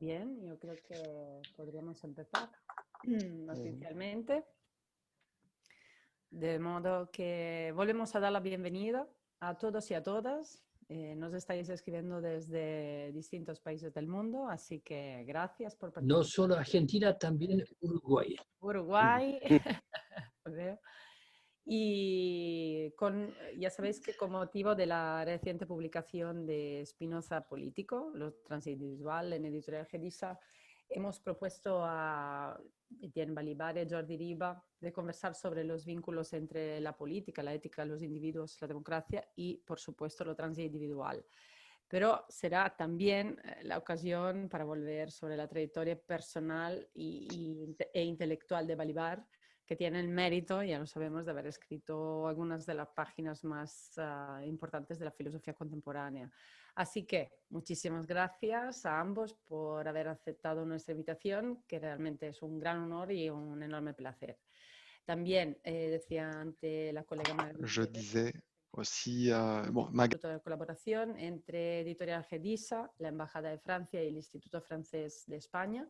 Bien, yo creo que podríamos empezar Ujú. oficialmente. De modo que volvemos a dar la bienvenida a todos y a todas. Nos estáis escribiendo desde distintos países del mundo, así que gracias por No participar. solo Argentina, también Uruguay. Uruguay, veo. Y ya sabéis que con motivo de la reciente publicación de Spinoza Político, lo transindividual en editorial Gedisa, hemos propuesto a Etienne Balibar y Jordi Riba de conversar sobre los vínculos entre la política, la ética, los individuos, la democracia y, por supuesto, lo transindividual. Pero será también la ocasión para volver sobre la trayectoria personal e intelectual de Balibar, que tiene el mérito, ya lo sabemos, de haber escrito algunas de las páginas más importantes de la filosofía contemporánea. Así que muchísimas gracias a ambos por haber aceptado nuestra invitación, que realmente es un gran honor y un enorme placer. También decía ante la colega Je Margarita, disais aussi, bon, fruto de colaboración entre Editorial Gedisa, la Embajada de Francia y el Instituto Francés de España,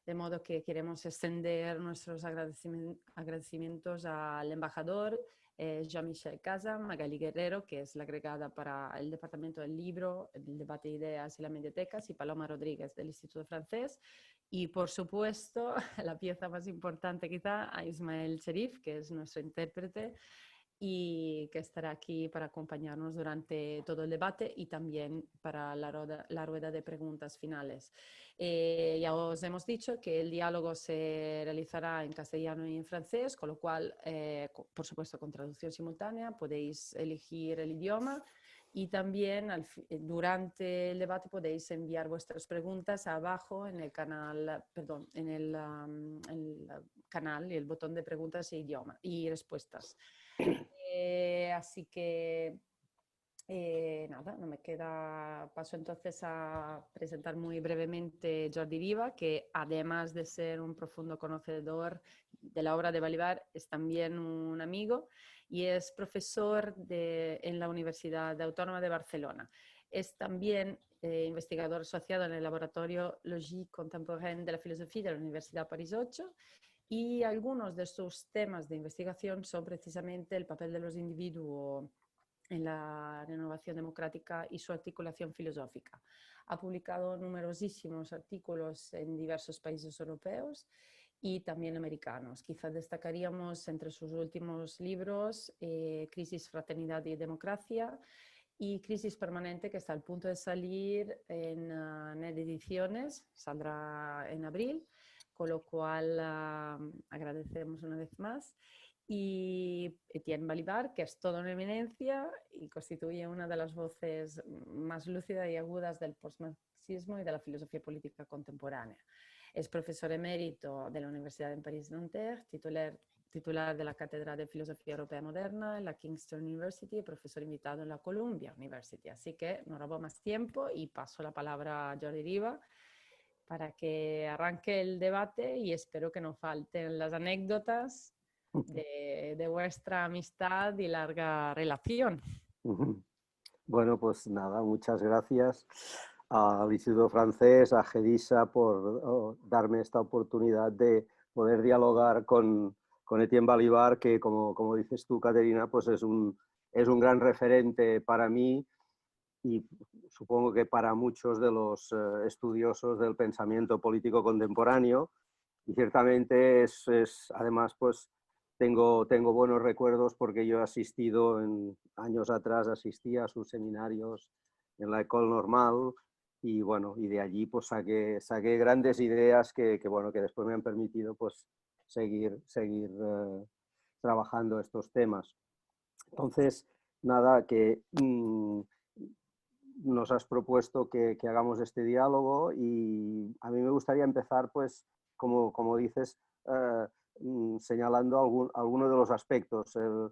de modo que queremos extender nuestros agradecimientos al embajador Jean-Michel Casa, Magali Guerrero, que es la agregada para el Departamento del Libro, el Debate de Ideas y las Mediatecas, y Paloma Rodríguez del Instituto Francés. Y, por supuesto, la pieza más importante quizá, a Ismael Cherif, que es nuestro intérprete, y que estará aquí para acompañarnos durante todo el debate y también para la rueda de preguntas finales. Ya os hemos dicho que el diálogo se realizará en castellano y en francés, con lo cual, por supuesto, con traducción simultánea, podéis elegir el idioma. Y también durante el debate podéis enviar vuestras preguntas abajo en el canal, perdón, en el canal y el botón de preguntas e idioma y respuestas. Así que nada, no me queda paso entonces a presentar muy brevemente Jordi Riba, que además de ser un profundo conocedor de la obra de Balibar, es también un amigo y es profesor en la Universidad Autónoma de Barcelona. Es también investigador asociado en el laboratorio Logique Contemporaine de la Filosofía de la Universidad París 8 y algunos de sus temas de investigación son precisamente el papel de los individuos en la renovación democrática y su articulación filosófica. Ha publicado numerosísimos artículos en diversos países europeos y también americanos. Quizás destacaríamos entre sus últimos libros Crisis, Fraternidad y Democracia y Crisis Permanente, que está al punto de salir en NED Ediciones, saldrá en abril, con lo cual agradecemos una vez más. Y Etienne Balibar, que es toda una eminencia y constituye una de las voces más lúcidas y agudas del postmarxismo y de la filosofía política contemporánea. Es profesor emérito de la Universidad de París-Nanterre, titular de la Cátedra de Filosofía Europea Moderna en la Kingston University y profesor invitado en la Columbia University. Así que no robo más tiempo y paso la palabra a Jordi Riba para que arranque el debate y espero que no falten las anécdotas de vuestra amistad y larga relación. Bueno, pues nada, muchas gracias al Instituto Francés, a Gedisa, por darme esta oportunidad de poder dialogar con Etienne Balibar, que como dices tú, Caterina, pues es un gran referente para mí y supongo que para muchos de los estudiosos del pensamiento político contemporáneo. Y ciertamente además, pues tengo buenos recuerdos porque yo he asistido años atrás, asistía a sus seminarios en la École Normale y bueno, y de allí pues saqué grandes ideas que después me han permitido pues seguir trabajando estos temas. Entonces, nada, que nos has propuesto que hagamos este diálogo y a mí me gustaría empezar, pues, como dices, señalando algunos de los aspectos. El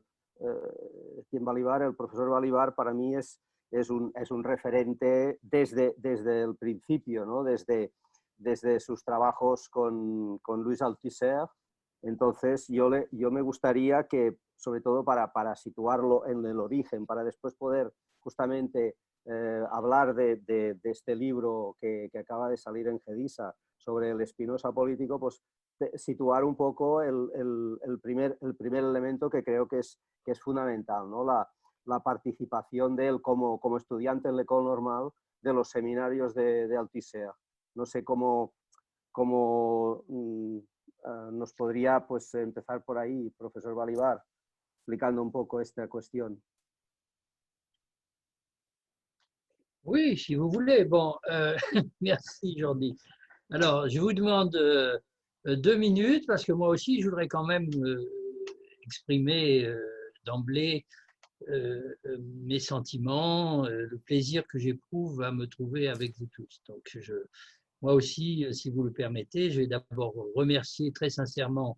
profesor Balibar para mí es un referente desde el principio, ¿no? Desde sus trabajos con Louis Althusser. Entonces, yo me gustaría que, sobre todo para situarlo en el origen, para después poder justamente hablar de este libro que acaba de salir en Gedisa sobre el Spinoza político, pues situar un poco el primer elemento que creo que es fundamental, ¿no? La participación de él como estudiante en l'École Normale de los seminarios de Althusser. No sé cómo nos podría pues, empezar por ahí, profesor Balibar, explicando un poco esta cuestión. Oui, si vous voulez. Bon, merci Jordi. Alors, je vous demande 2 minutes parce que moi aussi, je voudrais quand même exprimer d'emblée mes sentiments, le plaisir que j'éprouve à me trouver avec vous tous. Donc, moi aussi, si vous le permettez, je vais d'abord remercier très sincèrement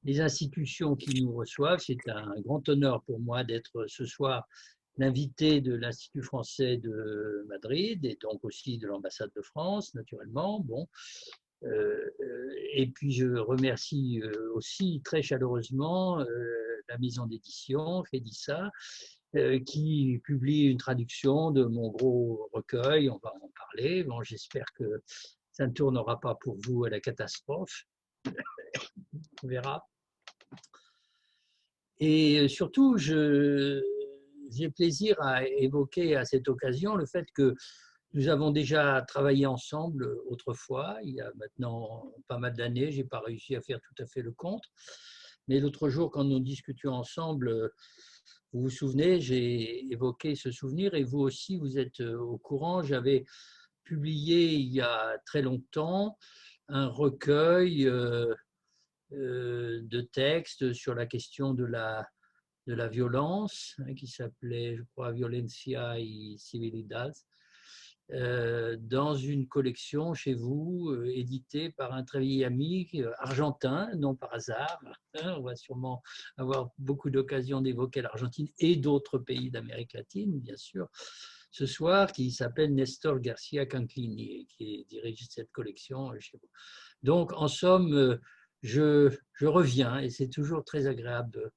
les institutions qui nous reçoivent. C'est un grand honneur pour moi d'être ce soir l'invité de l'Institut français de Madrid et donc aussi de l'ambassade de France, naturellement. Bon. Et puis je remercie aussi très chaleureusement la maison d'édition, Gedisa, qui publie une traduction de mon gros recueil. On va en parler. Bon, j'espère que ça ne tournera pas pour vous à la catastrophe. On verra. Et surtout, j'ai plaisir à évoquer à cette occasion le fait que nous avons déjà travaillé ensemble autrefois, il y a maintenant pas mal d'années, je n'ai pas réussi à faire tout à fait le compte. Mais l'autre jour, quand nous discutions ensemble, vous vous souvenez, j'ai évoqué ce souvenir et vous aussi, vous êtes au courant. J'avais publié il y a très longtemps un recueil de textes sur la question de la violence, qui s'appelait, je crois, Violencia y Civilidad, dans une collection chez vous, éditée par un très vieil ami argentin, non par hasard. On va sûrement avoir beaucoup d'occasions d'évoquer l'Argentine et d'autres pays d'Amérique latine, bien sûr, ce soir, qui s'appelle Nestor Garcia Canclini, qui dirige cette collection chez vous. Donc, en somme, je reviens, et c'est toujours très agréable de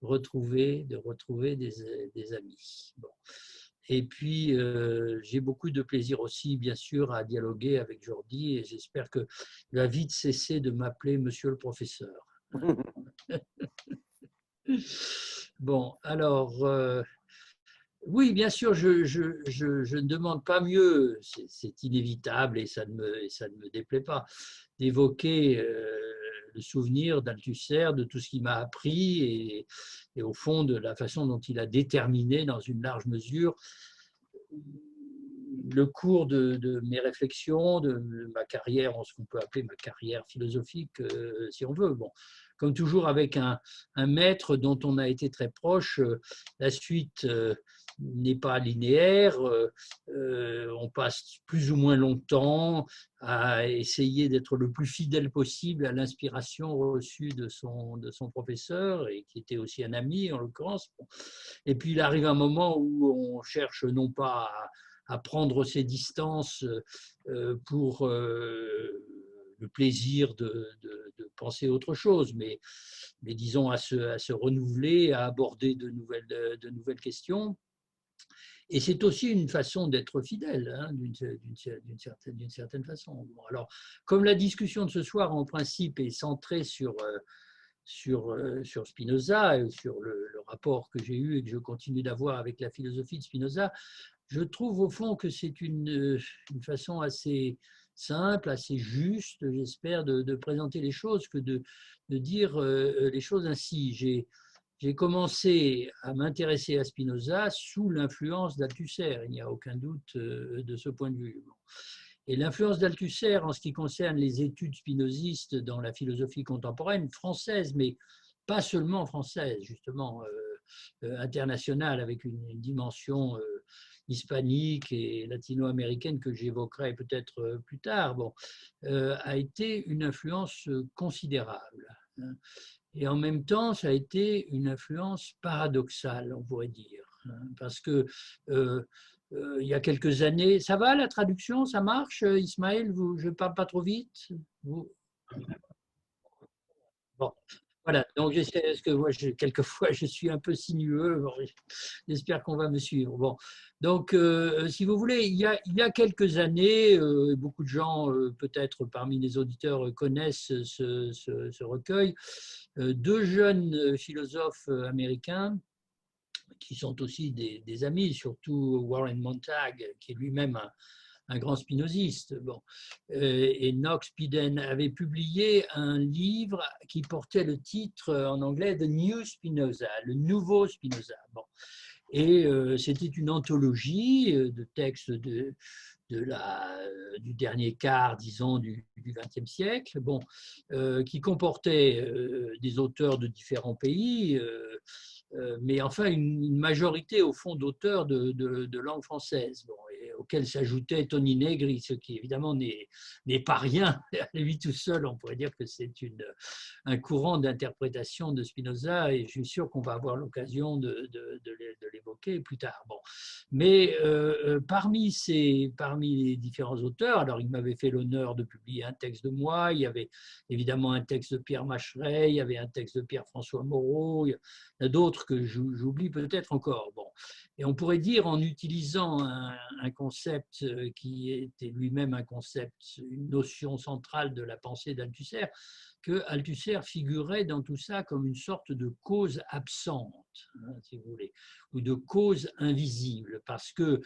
retrouver des amis. Bon. Et puis, j'ai beaucoup de plaisir aussi, bien sûr, à dialoguer avec Jordi, et j'espère qu'il va vite cesser de m'appeler monsieur le professeur. Bon, alors, oui, bien sûr, je ne demande pas mieux, c'est inévitable et ça ne me déplaît pas, d'évoquer le souvenir d'Althusser, de tout ce qu'il m'a appris et au fond de la façon dont il a déterminé dans une large mesure le cours de mes réflexions, de ma carrière, en ce qu'on peut appeler ma carrière philosophique, si on veut. Bon, comme toujours avec un maître dont on a été très proche, la suite n'est pas linéaire, on passe plus ou moins longtemps à essayer d'être le plus fidèle possible à l'inspiration reçue de son professeur, et qui était aussi un ami en l'occurrence. Et puis il arrive un moment où on cherche non pas à prendre ses distances pour le plaisir de penser autre chose, mais disons à se renouveler, à aborder de nouvelles questions. Et c'est aussi une façon d'être fidèle, hein, d'une certaine façon. Bon, alors, comme la discussion de ce soir, en principe, est centrée sur Spinoza, et sur le rapport que j'ai eu et que je continue d'avoir avec la philosophie de Spinoza, je trouve au fond que c'est une façon assez simple, assez juste, j'espère, de présenter les choses, que de dire les choses ainsi. J'ai commencé à m'intéresser à Spinoza sous l'influence d'Althusser, il n'y a aucun doute de ce point de vue. Et l'influence d'Althusser en ce qui concerne les études spinozistes dans la philosophie contemporaine française, mais pas seulement française, justement internationale, avec une dimension hispanique et latino-américaine que j'évoquerai peut-être plus tard, bon, a été une influence considérable. Et en même temps, ça a été une influence paradoxale, on pourrait dire. Parce que il y a quelques années, ça va la traduction, ça marche, Ismaël, je ne parle pas trop vite vous... Bon. Voilà, donc j'essaie, parce que moi, quelquefois, je suis un peu sinueux, bon, j'espère qu'on va me suivre. Bon. Donc, si vous voulez, il y a quelques années, beaucoup de gens, peut-être parmi les auditeurs, connaissent ce recueil. Deux jeunes philosophes américains, qui sont aussi des amis, surtout Warren Montag, qui est lui-même un grand spinoziste. Bon. Et Knox Piden avait publié un livre qui portait le titre en anglais The New Spinoza, le nouveau Spinoza. Bon. Et c'était une anthologie de textes du dernier quart, disons, du XXe siècle, bon, qui comportait des auteurs de différents pays, mais enfin une majorité au fond d'auteurs de langue française, bon, et auquel s'ajoutait Toni Negri, ce qui évidemment n'est pas rien. Lui tout seul, on pourrait dire que c'est un courant d'interprétation de Spinoza, et je suis sûr qu'on va avoir l'occasion de l'évoquer plus tard. Bon. Mais parmi les différents auteurs, alors il m'avait fait l'honneur de publier un texte de moi, il y avait évidemment un texte de Pierre Macheret, il y avait un texte de Pierre-François Moreau, il y a d'autres que j'oublie peut-être encore. Bon. Et on pourrait dire, en utilisant un concept qui était lui-même un concept, une notion centrale de la pensée d'Althusser, que Althusser figurait dans tout ça comme une sorte de cause absente, hein, si vous voulez, ou de cause invisible, parce que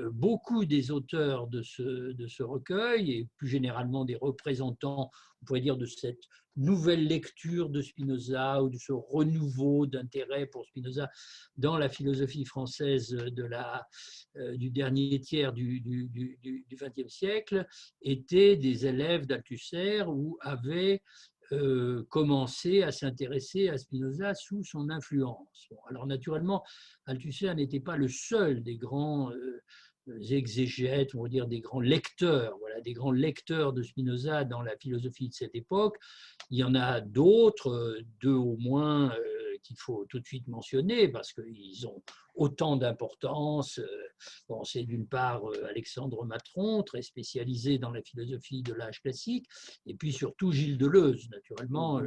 beaucoup des auteurs de ce recueil, et plus généralement des représentants, on pourrait dire, de cette nouvelle lecture de Spinoza ou de ce renouveau d'intérêt pour Spinoza dans la philosophie française du dernier tiers du XXe siècle, étaient des élèves d'Althusser ou avaient commencé à s'intéresser à Spinoza sous son influence. Bon, alors naturellement, Althusser n'était pas le seul des grands exégètes, on va dire des grands lecteurs, voilà, des grands lecteurs de Spinoza dans la philosophie de cette époque. Il y en a d'autres, deux au moins, qu'il faut tout de suite mentionner parce qu'ils ont autant d'importance. Bon, c'est d'une part Alexandre Matron, très spécialisé dans la philosophie de l'âge classique, et puis surtout Gilles Deleuze, naturellement,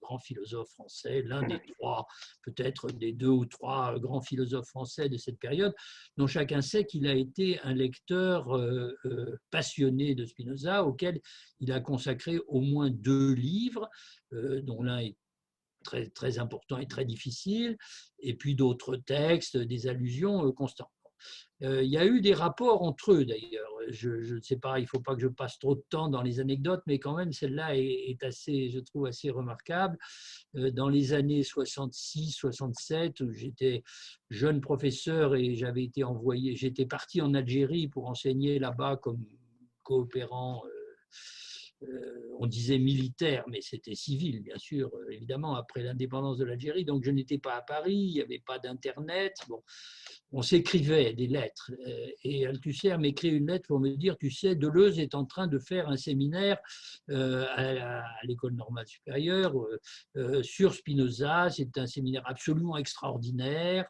grand philosophe français, l'un des trois, peut-être des deux ou trois grands philosophes français de cette période, dont chacun sait qu'il a été un lecteur passionné de Spinoza, auquel il a consacré au moins 2 livres, dont l'un est très, très important et très difficile, et puis d'autres textes, des allusions constantes. Il y a eu des rapports entre eux d'ailleurs. Je ne sais pas, il ne faut pas que je passe trop de temps dans les anecdotes, mais quand même celle-là est assez, je trouve, assez remarquable. Dans les années 66-67, où j'étais jeune professeur et j'avais été envoyé, j'étais parti en Algérie pour enseigner là-bas comme coopérant. On disait militaire, mais c'était civil, bien sûr, évidemment, après l'indépendance de l'Algérie. Donc, je n'étais pas à Paris, il n'y avait pas d'Internet. Bon, on s'écrivait des lettres. Et Althusser m'écrit une lettre pour me dire, tu sais, Deleuze est en train de faire un séminaire à l'École normale supérieure sur Spinoza. C'est un séminaire absolument extraordinaire.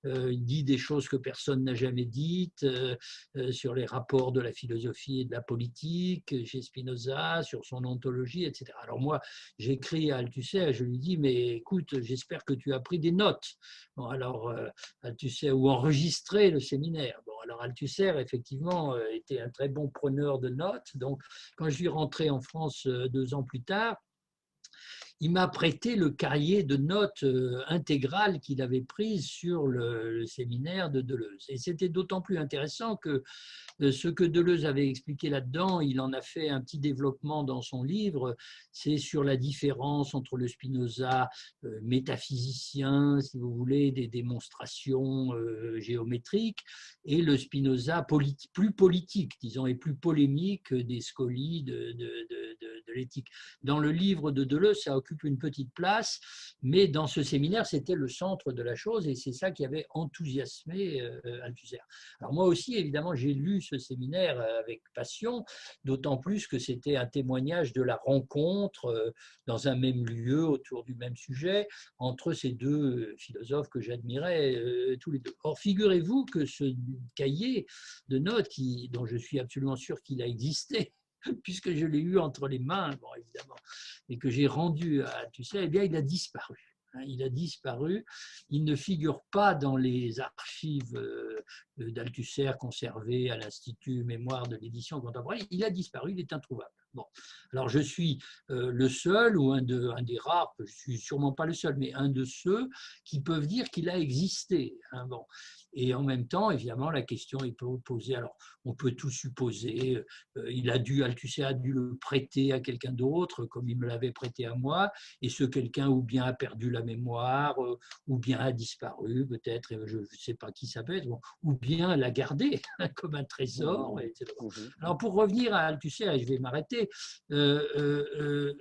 Il dit des choses que personne n'a jamais dites sur les rapports de la philosophie et de la politique chez Spinoza, sur son ontologie, etc. Alors moi, j'écris à Althusser, je lui dis, mais écoute, j'espère que tu as pris des notes. Bon, alors, Althusser, ou enregistré le séminaire. Bon, alors Althusser, effectivement, était un très bon preneur de notes. Donc, quand je suis rentré en France 2 ans plus tard, il m'a prêté le cahier de notes intégral qu'il avait prise sur le séminaire de Deleuze. Et c'était d'autant plus intéressant que ce que Deleuze avait expliqué là-dedans, il en a fait un petit développement dans son livre, c'est sur la différence entre le Spinoza métaphysicien, si vous voulez, des démonstrations géométriques, et le Spinoza plus politique, disons, et plus polémique des scolies de l'éthique. Dans le livre de Deleuze, ça occupe une petite place, mais dans ce séminaire, c'était le centre de la chose, et c'est ça qui avait enthousiasmé Althusser. Alors moi aussi, évidemment, j'ai lu ce séminaire avec passion, d'autant plus que c'était un témoignage de la rencontre dans un même lieu, autour du même sujet, entre ces deux philosophes que j'admirais tous les deux. Or, figurez-vous que ce cahier de notes, dont je suis absolument sûr qu'il a existé, puisque je l'ai eu entre les mains, bon, évidemment, et que j'ai rendu à Althusser, eh bien, il a disparu. Il a disparu. Il ne figure pas dans les archives d'Althusser conservées à l'Institut Mémoire de l'édition contemporaine. Il a disparu, il est introuvable. Bon. Alors, je suis le seul ou un des rares, je ne suis sûrement pas le seul, mais un de ceux qui peuvent dire qu'il a existé. Hein, bon. Et en même temps, évidemment, la question est posée. Alors, on peut tout supposer. Althusser a dû le prêter à quelqu'un d'autre, comme il me l'avait prêté à moi, et ce quelqu'un ou bien a perdu la mémoire, ou bien a disparu, peut-être, je ne sais pas qui ça peut être, ou bien l'a gardé comme un trésor, etc. Alors, pour revenir à Althusser, et je vais m'arrêter, le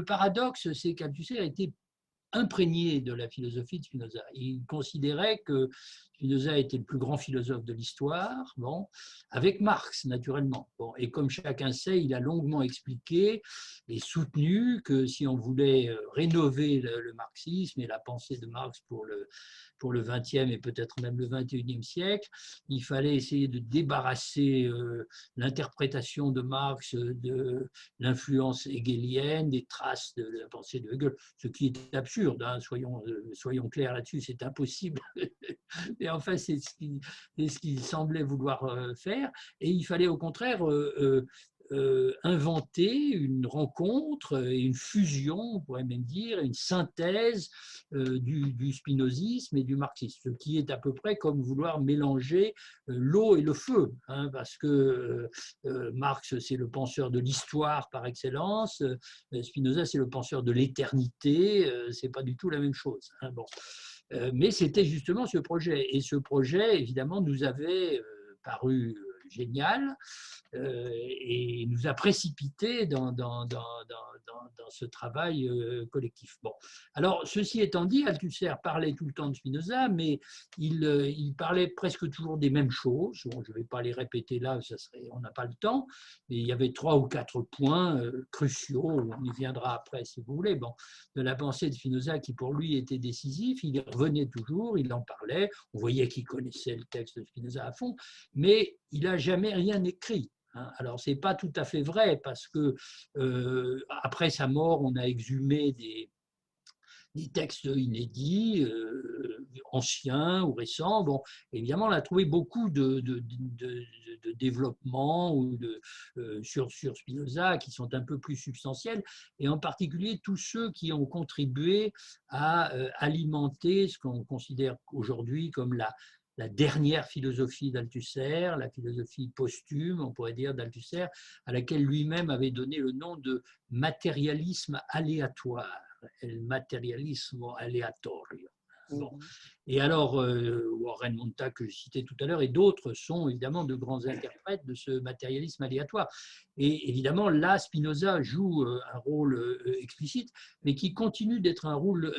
paradoxe, c'est qu'Althusser a été imprégné de la philosophie de Spinoza. Il considérait que Spinoza était le plus grand philosophe de l'histoire, bon, avec Marx, naturellement. Bon, et comme chacun sait, il a longuement expliqué et soutenu que si on voulait rénover le marxisme et la pensée de Marx pour le XXe et peut-être même le XXIe siècle, il fallait essayer de débarrasser l'interprétation de Marx de l'influence hegelienne, des traces de la pensée de Hegel, ce qui est absurde, hein, soyons clairs là-dessus, c'est impossible. Et enfin, c'est ce qu'il semblait vouloir faire. Et il fallait au contraire inventer une rencontre et une fusion, on pourrait même dire, une synthèse du spinozisme et du marxisme, ce qui est à peu près comme vouloir mélanger l'eau et le feu, hein, parce que Marx, c'est le penseur de l'histoire par excellence, Spinoza, c'est le penseur de l'éternité, c'est pas du tout la même chose. Hein, bon. Mais c'était justement ce projet, et ce projet, évidemment, nous avait paru génial, et nous a précipité dans ce travail collectif. Bon. Alors, ceci étant dit, Althusser parlait tout le temps de Spinoza, mais il parlait presque toujours des mêmes choses. Bon, je ne vais pas les répéter là, on n'a pas le temps, mais il y avait 3 ou 4 points cruciaux, on y viendra après si vous voulez, bon, de la pensée de Spinoza qui pour lui était décisif. Il y revenait toujours, il en parlait, on voyait qu'il connaissait le texte de Spinoza à fond, mais il n'a jamais rien écrit. Alors, ce n'est pas tout à fait vrai parce que après sa mort, on a exhumé des textes inédits, anciens ou récents. Bon, évidemment, on a trouvé beaucoup de développement sur Spinoza qui sont un peu plus substantiels, et en particulier tous ceux qui ont contribué à alimenter ce qu'on considère aujourd'hui comme la dernière philosophie d'Althusser, la philosophie posthume, on pourrait dire, d'Althusser, à laquelle lui-même avait donné le nom de matérialisme aléatoire, el materialismo aleatorio. Bon. Et alors, Warren Monta, que je citais tout à l'heure, et d'autres sont évidemment de grands interprètes de ce matérialisme aléatoire. Et évidemment, là, Spinoza joue un rôle explicite, mais qui continue d'être un rôle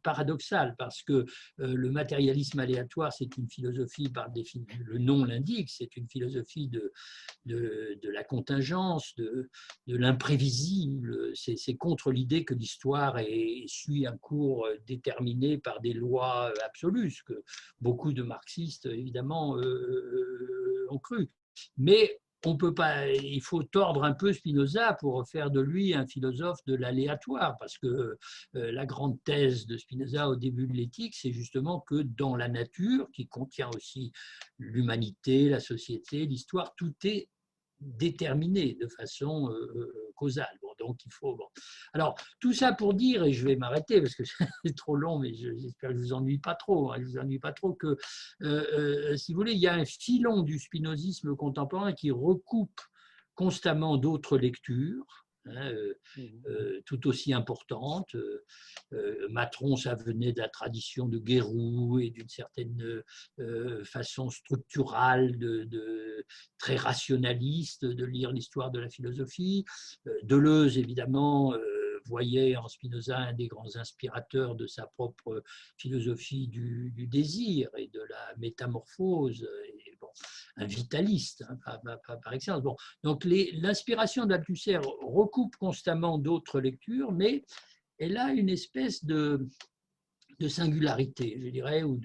paradoxal, parce que le matérialisme aléatoire, c'est une philosophie, par définition, le nom l'indique, c'est une philosophie de la contingence, de l'imprévisible. C'est contre l'idée que l'histoire suit un cours déterminé par des lois absolues, ce que beaucoup de marxistes, évidemment, ont cru. Mais on peut pas, il faut tordre un peu Spinoza pour faire de lui un philosophe de l'aléatoire, parce que la grande thèse de Spinoza au début de l'éthique, c'est justement que dans la nature, qui contient aussi l'humanité, la société, l'histoire, tout est déterminé de façon causale. Bon, donc il faut. Bon. Alors, tout ça pour dire, et je vais m'arrêter parce que c'est trop long, mais j'espère que je ne vous ennuie pas trop. Hein, je vous ennuie pas trop que, si vous voulez, il y a un filon du spinozisme contemporain qui recoupe constamment d'autres lectures. Tout aussi importante. Matron, ça venait de la tradition de Guéroult et d'une certaine façon structurale, très rationaliste de lire l'histoire de la philosophie. Deleuze, évidemment, voyait en Spinoza un des grands inspirateurs de sa propre philosophie du désir et de la métamorphose, et, bon, un vitaliste, hein, par excellence. Bon, donc l'inspiration d'Althusser recoupe constamment d'autres lectures, mais elle a une espèce de de singularité, je dirais, ou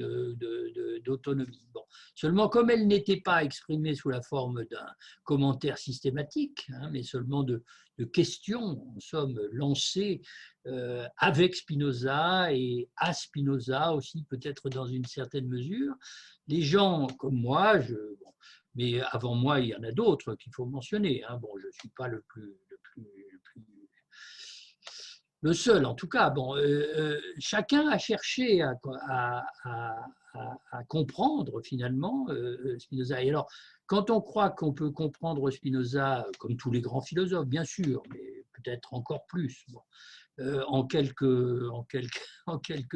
d'autonomie. Bon. Seulement, comme elle n'était pas exprimée sous la forme d'un commentaire systématique, hein, mais seulement de questions, en somme, lancées avec Spinoza et à Spinoza aussi, peut-être dans une certaine mesure, les gens comme moi, bon, mais avant moi, il y en a d'autres qu'il faut mentionner. Hein, bon, je ne suis pas le seul, en tout cas. Bon, chacun a cherché à comprendre finalement Spinoza. Et alors, quand on croit qu'on peut comprendre Spinoza, comme tous les grands philosophes, bien sûr, mais peut-être encore plus, bon, en quelques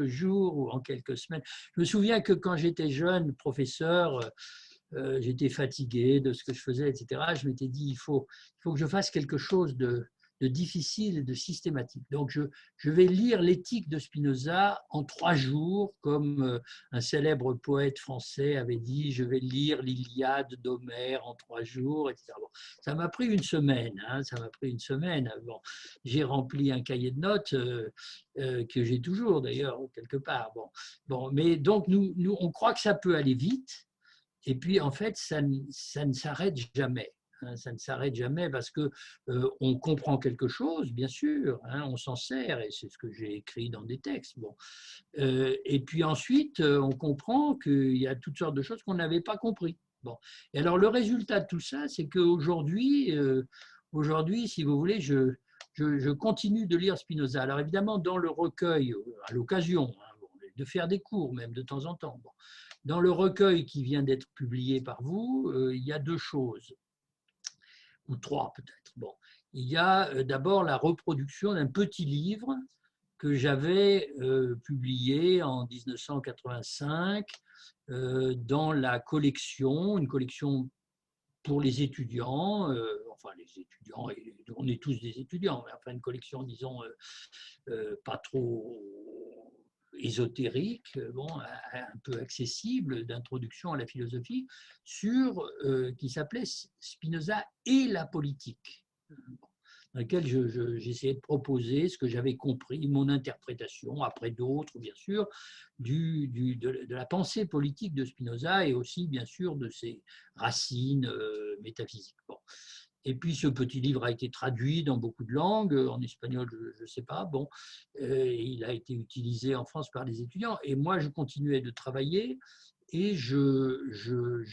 jours ou en quelques semaines. Je me souviens que quand j'étais jeune professeur, j'étais fatigué de ce que je faisais, etc. Je m'étais dit, il faut que je fasse quelque chose de difficile et de systématique. Donc, je vais lire l'éthique de Spinoza en 3 jours, comme un célèbre poète français avait dit, je vais lire l'Iliade d'Homère en 3 jours, etc. Bon, ça m'a pris une semaine. Hein, ça m'a pris une semaine. Bon, j'ai rempli un cahier de notes que j'ai toujours, d'ailleurs, quelque part. Bon, mais donc, nous, on croit que ça peut aller vite. Et puis, en fait, ça ne s'arrête jamais. Hein, ça ne s'arrête jamais parce qu'on comprend quelque chose, bien sûr, hein, on s'en sert, et c'est ce que j'ai écrit dans des textes. Bon. Et puis ensuite, on comprend qu'il y a toutes sortes de choses qu'on n'avait pas compris. Bon. Et alors, le résultat de tout ça, c'est qu'aujourd'hui, si vous voulez, je continue de lire Spinoza. Alors, évidemment, dans le recueil, à l'occasion, hein, de faire des cours même de temps en temps. Bon. Dans le recueil qui vient d'être publié par vous, il y a 2 choses, ou 3 peut-être. Bon. Il y a d'abord la reproduction d'un petit livre que j'avais publié en 1985 dans la collection, une collection pour les étudiants, enfin les étudiants, on est tous des étudiants, mais enfin une collection, disons, pas trop ésotérique, bon, un peu accessible, d'introduction à la philosophie, qui s'appelait Spinoza et la politique, dans lequel j'essayais de proposer ce que j'avais compris, mon interprétation, après d'autres, bien sûr, de la pensée politique de Spinoza et aussi, bien sûr, de ses racines métaphysiques. Bon. Et puis ce petit livre a été traduit dans beaucoup de langues, en espagnol, je ne sais pas, bon, il a été utilisé en France par les étudiants. Et moi, je continuais de travailler et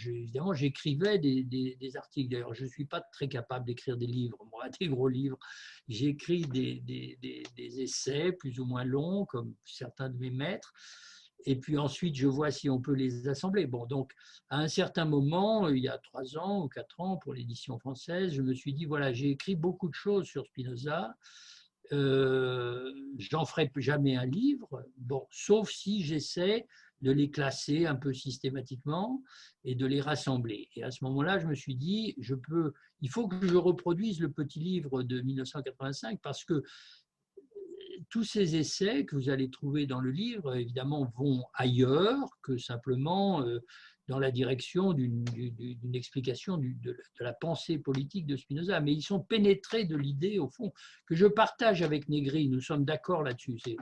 évidemment, j'écrivais des articles. D'ailleurs, je ne suis pas très capable d'écrire des livres, moi, des gros livres. J'écris des essais plus ou moins longs, comme certains de mes maîtres. Et puis ensuite, je vois si on peut les assembler. Bon, donc, à un certain moment, il y a 3 ans ou 4 ans, pour l'édition française, je me suis dit, voilà, j'ai écrit beaucoup de choses sur Spinoza. J'en ferai jamais un livre, bon, sauf si j'essaie de les classer un peu systématiquement et de les rassembler. Et à ce moment-là, je me suis dit, il faut que je reproduise le petit livre de 1985 parce que tous ces essais que vous allez trouver dans le livre, évidemment, vont ailleurs que simplement dans la direction d'une explication de la pensée politique de Spinoza. Mais ils sont pénétrés de l'idée, au fond, que je partage avec Negri. Nous sommes d'accord là-dessus. C'est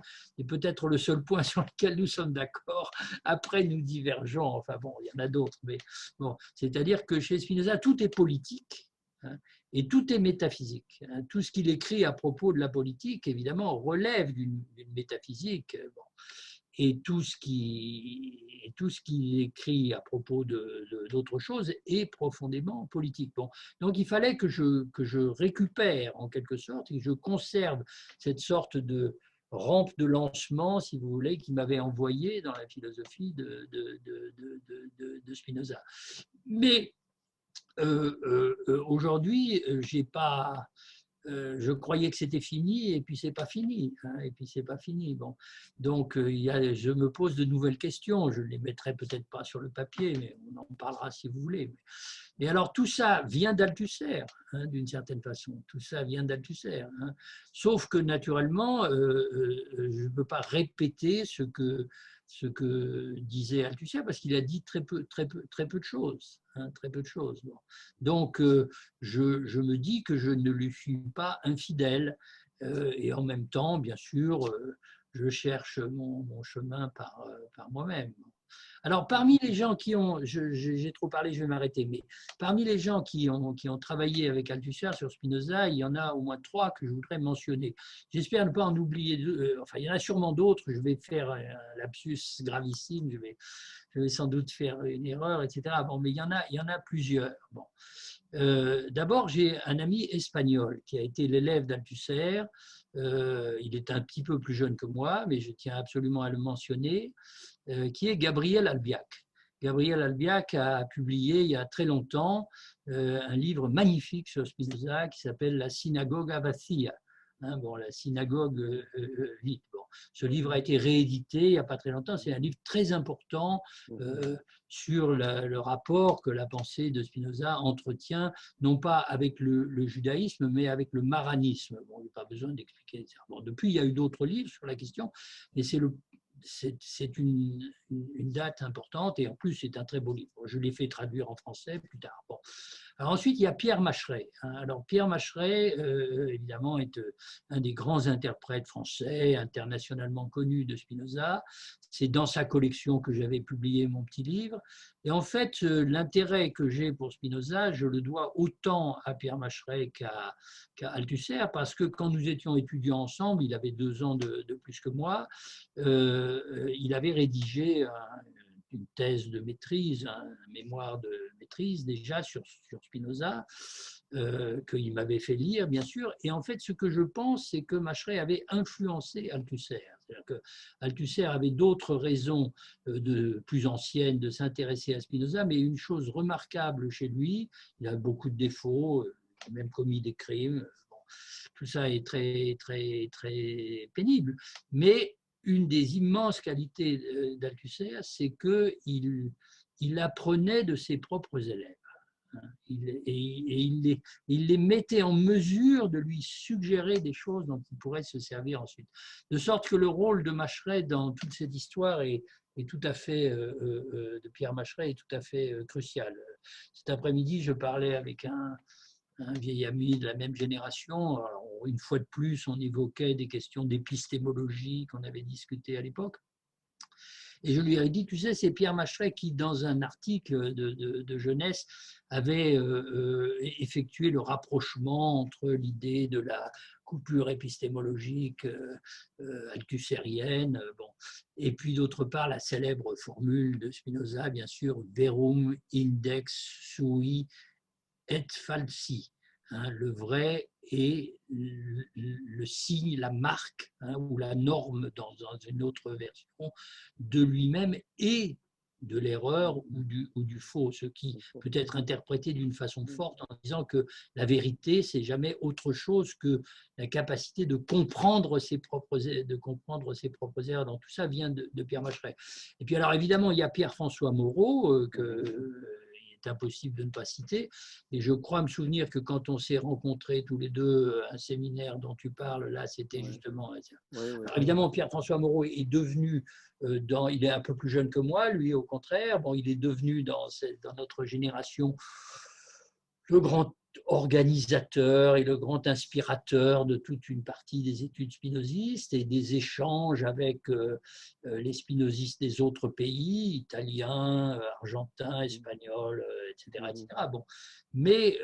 peut-être le seul point sur lequel nous sommes d'accord. Après, nous divergeons. Enfin bon, il y en a d'autres. Mais bon, c'est-à-dire que chez Spinoza, tout est politique. Hein, et tout est métaphysique. Tout ce qu'il écrit à propos de la politique, évidemment, relève d'une métaphysique. Bon. Et tout ce qu'il écrit à propos d'autres choses est profondément politique. Bon. Donc il fallait que je récupère en quelque sorte et que je conserve cette sorte de rampe de lancement, si vous voulez, qui m'avait envoyé dans la philosophie de Spinoza. Mais aujourd'hui, je croyais que c'était fini et puis c'est pas fini. Hein, et puis c'est pas fini. Bon, donc je me pose de nouvelles questions. Je les mettrai peut-être pas sur le papier, mais on en parlera si vous voulez. Mais alors tout ça vient d'Althusser, hein, d'une certaine façon. Tout ça vient d'Althusser. Hein. Sauf que naturellement, je ne peux pas répéter ce que disait Althusser parce qu'il a dit très peu de choses. Hein, très peu de choses. Bon. Donc, je me dis que je ne lui suis pas infidèle et en même temps, bien sûr, je cherche mon chemin par moi-même. Alors, parmi les gens qui ont, j'ai trop parlé, je vais m'arrêter, mais parmi les gens qui ont travaillé avec Althusser sur Spinoza, il y en a au moins 3 que je voudrais mentionner. J'espère ne pas en oublier 2, enfin, il y en a sûrement d'autres, je vais faire un lapsus gravissime, je vais sans doute faire une erreur, etc. Bon, mais il y en a plusieurs. Bon. D'abord, j'ai un ami espagnol qui a été l'élève d'Althusser. Il est un petit peu plus jeune que moi, mais je tiens absolument à le mentionner, qui est Gabriel Albiac. Gabriel Albiac a publié il y a très longtemps un livre magnifique sur Spinoza qui s'appelle La Synagoga Vacía. Hein, bon, la synagogue vide. Bon, ce livre a été réédité il n'y a pas très longtemps. C'est un livre très important sur le rapport que la pensée de Spinoza entretient, non pas avec le judaïsme, mais avec le maranisme. Bon, il n'y a pas besoin d'expliquer ça. Bon, depuis, il y a eu d'autres livres sur la question, mais c'est une date importante et en plus, c'est un très beau livre. Je l'ai fait traduire en français plus tard. Bon. Alors ensuite, il y a Pierre Macheret. Alors Pierre Macheret, évidemment, est un des grands interprètes français, internationalement connus de Spinoza. C'est dans sa collection que j'avais publié mon petit livre. Et en fait, l'intérêt que j'ai pour Spinoza, je le dois autant à Pierre Macheret qu'à Althusser, parce que quand nous étions étudiants ensemble, il avait 2 ans de plus que moi, il avait rédigé une thèse de maîtrise, un mémoire de maîtrise déjà sur Spinoza, qu'il m'avait fait lire, bien sûr. Et en fait, ce que je pense, c'est que Macheret avait influencé Althusser. C'est-à-dire que Althusser avait d'autres raisons plus anciennes de s'intéresser à Spinoza, mais une chose remarquable chez lui, il a beaucoup de défauts, il a même commis des crimes. Bon, tout ça est très, très, très pénible. Mais une des immenses qualités d'Althusser, c'est qu'il apprenait de ses propres élèves. Il les mettait en mesure de lui suggérer des choses dont il pourrait se servir ensuite. De sorte que le rôle de Macheret dans toute cette histoire est tout à fait, de Pierre Macheret, est tout à fait crucial. Cet après-midi, je parlais avec un vieil ami de la même génération. Alors, une fois de plus, on évoquait des questions d'épistémologie qu'on avait discutées à l'époque. Et je lui ai dit, tu sais, c'est Pierre Macheret qui, dans un article de jeunesse, avait effectué le rapprochement entre l'idée de la coupure épistémologique althussérienne, bon, et puis d'autre part la célèbre formule de Spinoza, bien sûr, verum index sui et falsi, hein, le vrai est le signe, la marque, hein, ou la norme dans une autre version de lui-même et de l'erreur ou du faux, ce qui peut être interprété d'une façon forte en disant que la vérité, c'est jamais autre chose que la capacité de comprendre ses propres erreurs. Donc tout ça vient de Pierre Macheret. Et puis alors évidemment, il y a Pierre-François Moreau, est impossible de ne pas citer. Et je crois me souvenir que quand on s'est rencontrés tous les deux, un séminaire dont tu parles, là, c'était justement… Alors, évidemment, Pierre-François Moreau est devenu, il est un peu plus jeune que moi, lui au contraire, bon, il est devenu dans notre génération le grand organisateur et le grand inspirateur de toute une partie des études spinozistes et des échanges avec les spinozistes des autres pays, italiens, argentins, espagnols, etc., etc. Bon. Mais,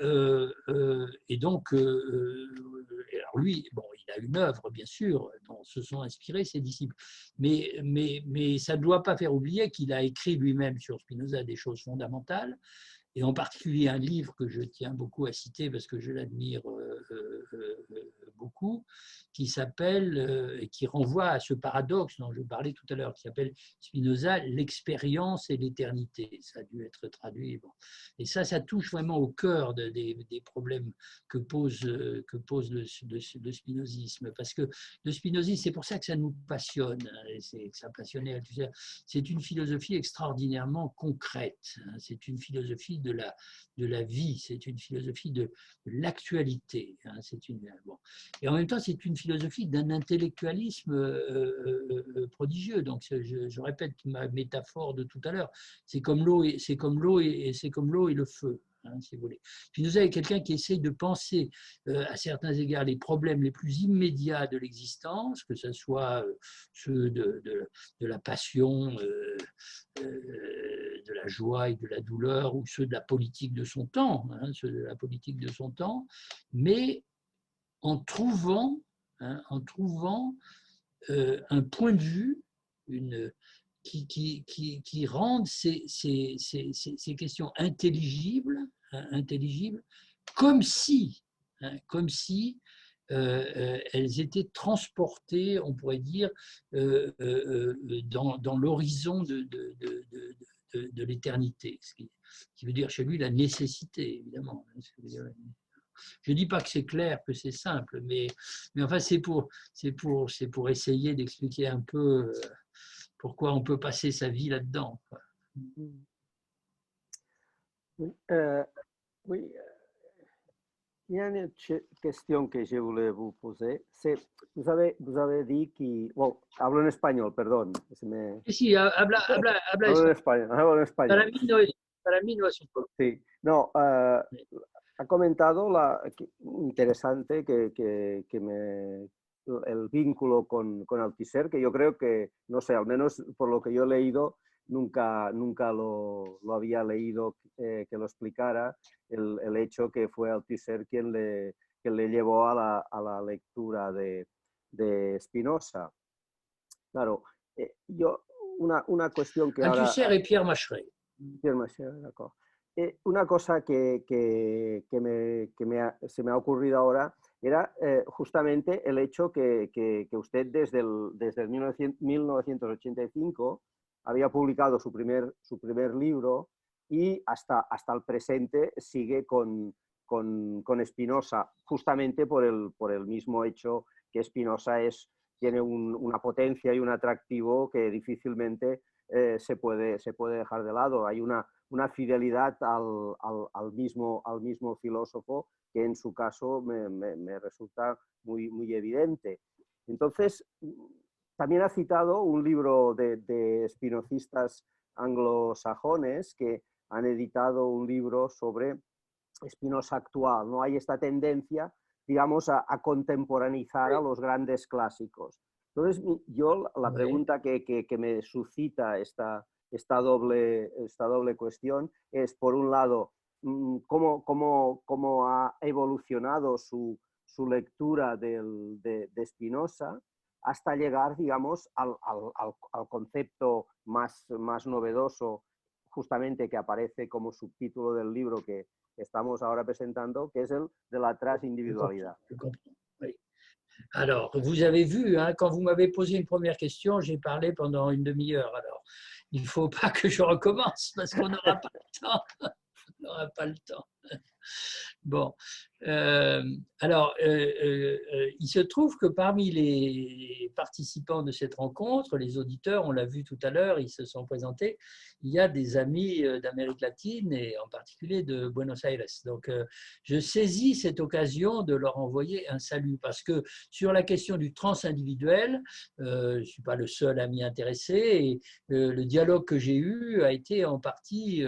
et donc, alors lui, bon, il a une œuvre, bien sûr, dont se sont inspirés ses disciples, mais ça ne doit pas faire oublier qu'il a écrit lui-même sur Spinoza des choses fondamentales, et en particulier un livre que je tiens beaucoup à citer parce que je l'admire beaucoup, qui s'appelle, et qui renvoie à ce paradoxe dont je parlais tout à l'heure, qui s'appelle Spinoza, l'expérience et l'éternité. Ça a dû être traduit. Bon. Et ça touche vraiment au cœur des problèmes que pose le spinozisme. Parce que le spinozisme, c'est pour ça que ça nous passionne, et que ça passionnait Althusser. C'est une philosophie extraordinairement concrète. C'est une philosophie de la vie, c'est une philosophie de l'actualité. Bon. Et en même temps, c'est une philosophie d'un intellectualisme prodigieux. Donc, je répète ma métaphore de tout à l'heure. C'est comme l'eau et le feu. hein, si vous voulez. Spinoza est quelqu'un qui essaye de penser à certains égards les problèmes les plus immédiats de l'existence, que ce soit ceux de la passion, de la joie et de la douleur, ou ceux de la politique de son temps, hein, ceux de la politique de son temps, mais en trouvant un point de vue qui rende ces questions intelligibles, hein, intelligibles comme si elles étaient transportées, on pourrait dire, dans l'horizon de l'éternité, ce qui veut dire chez lui la nécessité, évidemment. Je ne dis pas que c'est clair, que c'est simple, mais enfin, c'est pour essayer d'expliquer un peu pourquoi on peut passer sa vie là-dedans. Oui, il y a une question que je voulais vous poser. Vous avez dit que... Bueno, hablo en español, perdón. Sí, habla hablo en español. Hablo en español. Para mí no es un problema. Sí, no, ha comentado interesante que el vínculo con Althusser, que yo creo que, no sé, al menos por lo que yo he leído, nunca lo había leído que lo explicara, el hecho que fue Althusser quien le llevó a la lectura de Spinoza. Claro, una cuestión que Althusser ahora... y Pierre Macheret. Pierre Macheret, d'accord. Una cosa que se me ha ocurrido ahora era justamente el hecho que usted desde el 1985 había publicado su primer libro y hasta el presente sigue con Spinoza, justamente por el mismo hecho que Spinoza tiene una potencia y un atractivo que difícilmente se puede dejar de lado. Hay una fidelidad al mismo filósofo que en su caso me resulta muy evidente. Entonces, también ha citado un libro de spinocistas anglosajones que han editado un libro sobre Spinoza actual. ¿No? Hay esta tendencia, digamos, a contemporaneizar a los grandes clásicos. Entonces, yo la pregunta que me suscita esta doble cuestión es, por un lado, cómo ha evolucionado su lectura de Spinoza hasta llegar, digamos, al concepto más novedoso, justamente que aparece como subtítulo del libro que estamos ahora presentando, que es el de la transindividualidad. Alors, vous avez vu, hein, quand vous m'avez posé une première question, j'ai parlé pendant une demi-heure. Alors, il ne faut pas que je recommence parce qu'on n'aura pas le temps. On n'aura pas le temps. Bon, alors, il se trouve que parmi les participants de cette rencontre, les auditeurs, on l'a vu tout à l'heure, ils se sont présentés, il y a des amis d'Amérique latine et en particulier de Buenos Aires. Donc, je saisis cette occasion de leur envoyer un salut parce que sur la question du transindividuel, je ne suis pas le seul à m'y intéresser et le dialogue que j'ai eu a été en partie,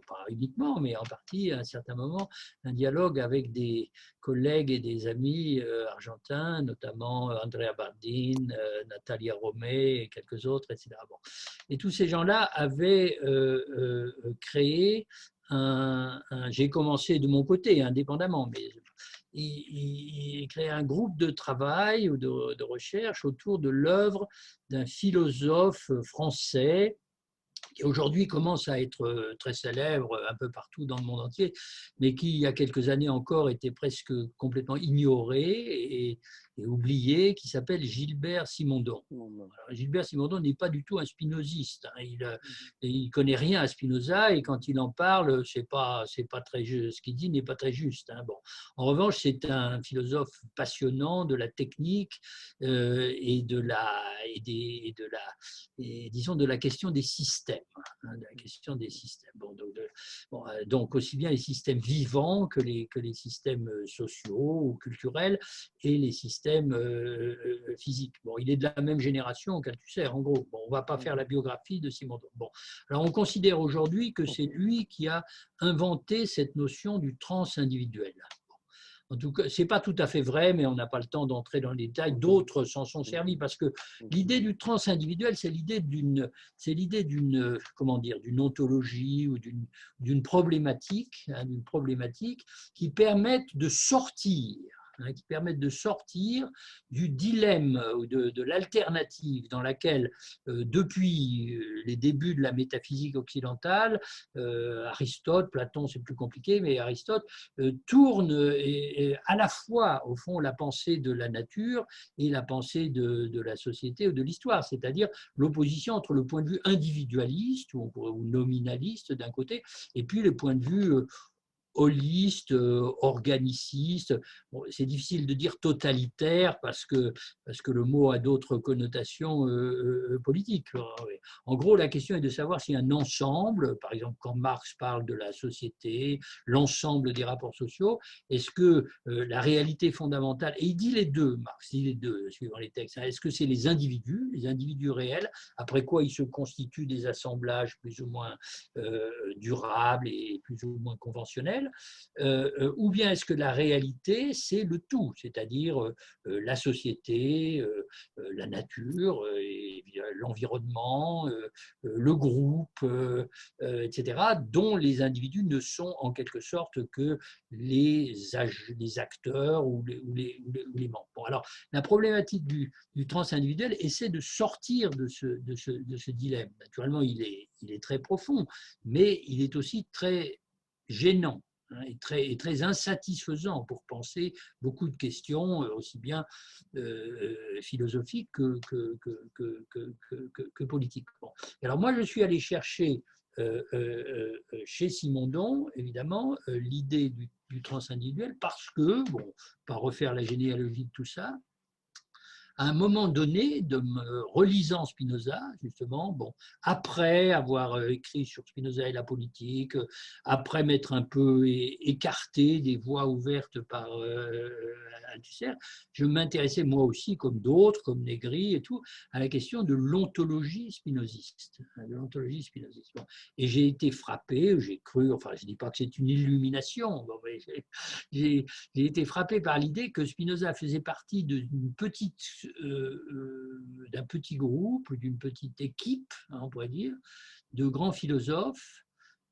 pas uniquement, mais en partie à un certain moment, un dialogue avec des collègues et des amis argentins, notamment Andrea Bardin, Natalia Romé et quelques autres, etc. Bon. Et tous ces gens-là avaient créé j'ai commencé de mon côté, indépendamment, mais il créé un groupe de travail ou de recherche autour de l'œuvre d'un philosophe français qui aujourd'hui commence à être très célèbre un peu partout dans le monde entier, mais qui, il y a quelques années encore, était presque complètement ignoré et oublié, qui s'appelle Gilbert Simondon. Alors, Gilbert Simondon n'est pas du tout un spinoziste. Hein. Il connaît rien à Spinoza et quand il en parle, c'est pas très juste. Ce qu'il dit n'est pas très juste. Hein. Bon. En revanche, c'est un philosophe passionnant de la technique et disons de la question des systèmes. la question des systèmes. Donc, aussi bien les systèmes vivants que les systèmes sociaux ou culturels et les systèmes physiques. Bon, il est de la même génération qu'Althusser, en gros. Bon, on ne va pas faire la biographie de Simondon. Bon, alors on considère aujourd'hui que c'est lui qui a inventé cette notion du transindividuel. En tout cas, ce n'est pas tout à fait vrai, mais on n'a pas le temps d'entrer dans les détails. D'autres s'en sont servis parce que l'idée du transindividuel, c'est l'idée d'une ontologie ou d'une problématique qui permettent de sortir du dilemme ou de l'alternative dans laquelle, depuis les débuts de la métaphysique occidentale, Aristote, Platon, c'est plus compliqué, mais Aristote tourne à la fois, au fond, la pensée de la nature et la pensée de la société ou de l'histoire, c'est-à-dire l'opposition entre le point de vue individualiste ou nominaliste d'un côté, et puis le point de vue holiste, organiciste. Bon, c'est difficile de dire totalitaire parce que le mot a d'autres connotations politiques. En gros, la question est de savoir si un ensemble, par exemple quand Marx parle de la société, l'ensemble des rapports sociaux, est-ce que la réalité fondamentale, et il dit les deux, Marx dit les deux suivant les textes, est-ce que c'est les individus réels, après quoi ils se constituent des assemblages plus ou moins durables et plus ou moins conventionnels, ou bien est-ce que la réalité, c'est le tout, c'est-à-dire la société, la nature, l'environnement, le groupe, etc., dont les individus ne sont en quelque sorte que les acteurs ou les membres. Bon, alors, la problématique du transindividuel essaie de sortir de ce dilemme. Naturellement, il est très profond, mais il est aussi très gênant et très insatisfaisant pour penser beaucoup de questions, aussi bien philosophiques que politiques. Bon. Alors moi, je suis allé chercher chez Simondon, évidemment, l'idée du transindividuel parce que, bon, pas refaire la généalogie de tout ça, à un moment donné, de me relisant Spinoza, justement, bon, après avoir écrit sur Spinoza et la politique, après m'être un peu écarté des voies ouvertes par Althusser, je m'intéressais moi aussi, comme d'autres, comme Negri et tout, à la question de l'ontologie spinoziste. Bon. Et j'ai été frappé, j'ai cru, enfin je ne dis pas que c'est une illumination, bon, mais j'ai été frappé par l'idée que Spinoza faisait partie d'un petit groupe, d'une petite équipe, on pourrait dire, de grands philosophes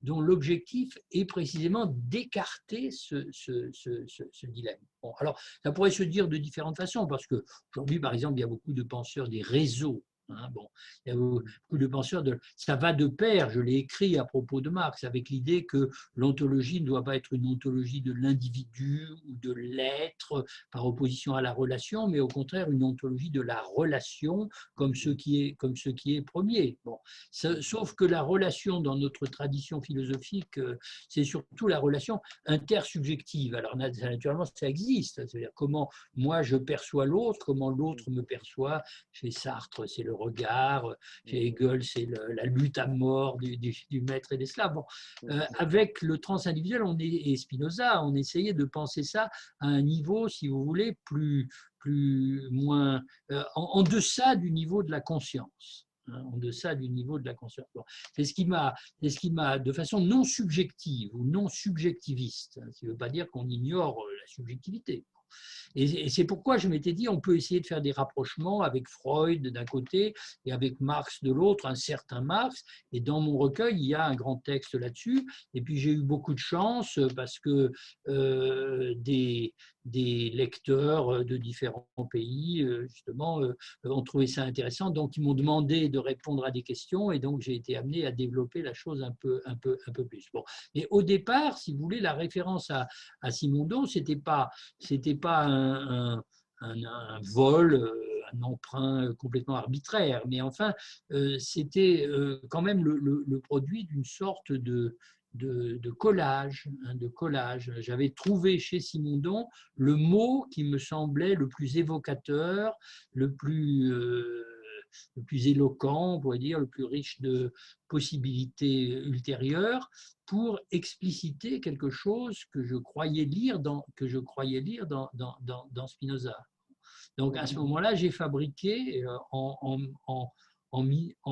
dont l'objectif est précisément d'écarter ce dilemme. Bon, alors, ça pourrait se dire de différentes façons, parce qu'aujourd'hui, par exemple, il y a beaucoup de penseurs des réseaux. Bon, il y a beaucoup de penseurs, ça va de pair, je l'ai écrit à propos de Marx, avec l'idée que l'ontologie ne doit pas être une ontologie de l'individu ou de l'être par opposition à la relation, mais au contraire une ontologie de la relation comme ce qui est premier. Bon, sauf que la relation dans notre tradition philosophique, c'est surtout la relation intersubjective. Alors naturellement, ça existe, c'est-à-dire comment moi je perçois l'autre, comment l'autre me perçoit. Chez Sartre, c'est le regard, chez Hegel, c'est la lutte à mort du maître et des esclaves. Bon, avec le transindividuel et Spinoza, on essayait de penser ça à un niveau, si vous voulez, moins en deçà du niveau de la conscience. En deçà du niveau de la conscience. Bon, c'est ce qui m'a, de façon non subjective ou non subjectiviste, ça ne veut pas dire qu'on ignore la subjectivité. Et c'est pourquoi je m'étais dit, on peut essayer de faire des rapprochements avec Freud d'un côté et avec Marx de l'autre, un certain Marx. Et dans mon recueil, il y a un grand texte là-dessus. Et puis j'ai eu beaucoup de chance parce que des lecteurs de différents pays, justement, ont trouvé ça intéressant. Donc, ils m'ont demandé de répondre à des questions et donc j'ai été amené à développer la chose un peu plus. Bon. Et au départ, si vous voulez, la référence à Simondon, c'était pas un vol, un emprunt complètement arbitraire, mais enfin, c'était quand même le produit d'une sorte de collage. J'avais trouvé chez Simondon le mot qui me semblait le plus évocateur, le plus le plus éloquent, on pourrait dire, le plus riche de possibilités ultérieures, pour expliciter quelque chose que je croyais lire dans Spinoza. Donc à ce moment-là, j'ai fabriqué en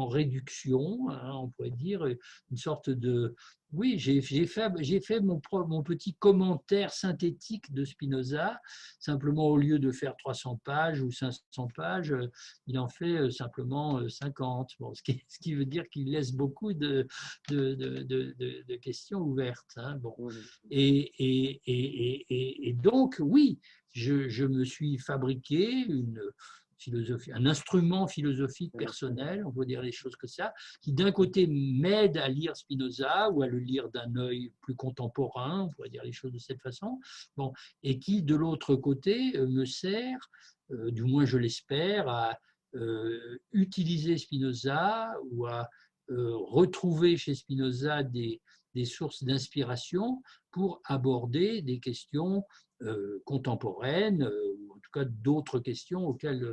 réduction, hein, on pourrait dire, une sorte de... Oui, j'ai fait mon petit commentaire synthétique de Spinoza. Simplement, au lieu de faire 300 pages ou 500 pages, il en fait simplement 50. Bon, ce qui veut dire qu'il laisse beaucoup de questions ouvertes. Hein, bon. Et donc, oui, je me suis fabriqué une philosophie, un instrument philosophique personnel, on peut dire les choses comme ça, qui d'un côté m'aide à lire Spinoza ou à le lire d'un œil plus contemporain, on pourrait dire les choses de cette façon, bon, et qui de l'autre côté me sert, du moins je l'espère, à utiliser Spinoza ou à retrouver chez Spinoza des sources d'inspiration pour aborder des questions contemporaines, ou en tout cas d'autres questions auxquelles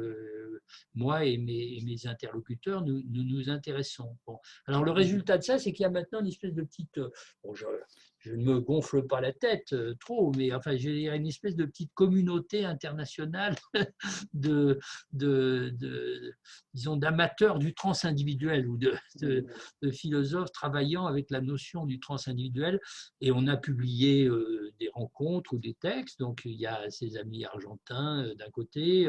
moi et mes interlocuteurs nous intéressons. Bon. Alors le résultat de ça, c'est qu'il y a maintenant une espèce de petite... Bon, je ne me gonfle pas la tête trop, mais enfin, je dirais une espèce de petite communauté internationale disons, d'amateurs du transindividuel ou de philosophes travaillant avec la notion du transindividuel. Et on a publié des rencontres ou des textes. Donc, il y a ses amis argentins d'un côté,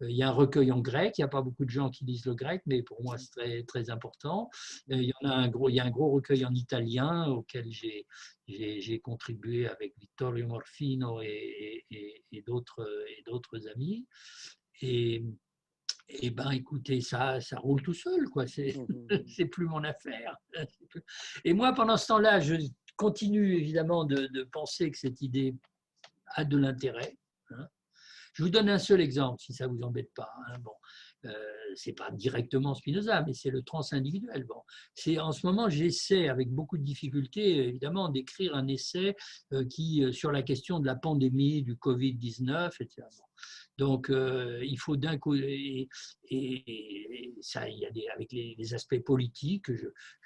il y a un recueil en grec. Il n'y a pas beaucoup de gens qui lisent le grec, mais pour moi, c'est très, très important. Il y a un gros recueil en italien auquel j'ai contribué avec Vittorio Morfino et d'autres amis. Et ben, écoutez, ça roule tout seul, quoi. C'est plus mon affaire. Et moi, pendant ce temps-là, je continue évidemment de penser que cette idée a de l'intérêt. Hein. Je vous donne un seul exemple, si ça ne vous embête pas. Hein. Bon, ce n'est pas directement Spinoza, mais c'est le transindividuel. Bon, en ce moment, j'essaie, avec beaucoup de difficultés, évidemment, d'écrire un essai sur la question de la pandémie, du Covid-19, etc. Bon. Donc, il faut d'un coup, et ça, il y a avec les aspects politiques,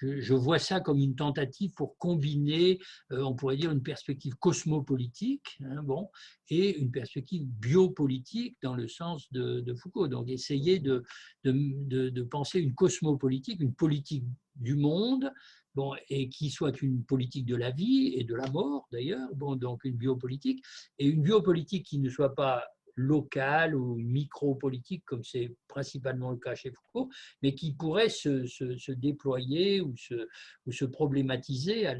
je vois ça comme une tentative pour combiner, on pourrait dire, une perspective cosmopolitique, hein, bon, et une perspective biopolitique dans le sens de Foucault. Donc, essayer de penser une cosmopolitique, une politique du monde, bon, et qui soit une politique de la vie et de la mort d'ailleurs, bon, donc une biopolitique, et une biopolitique qui ne soit pas locale ou micro-politique, comme c'est principalement le cas chez Foucault, mais qui pourrait se déployer ou se problématiser à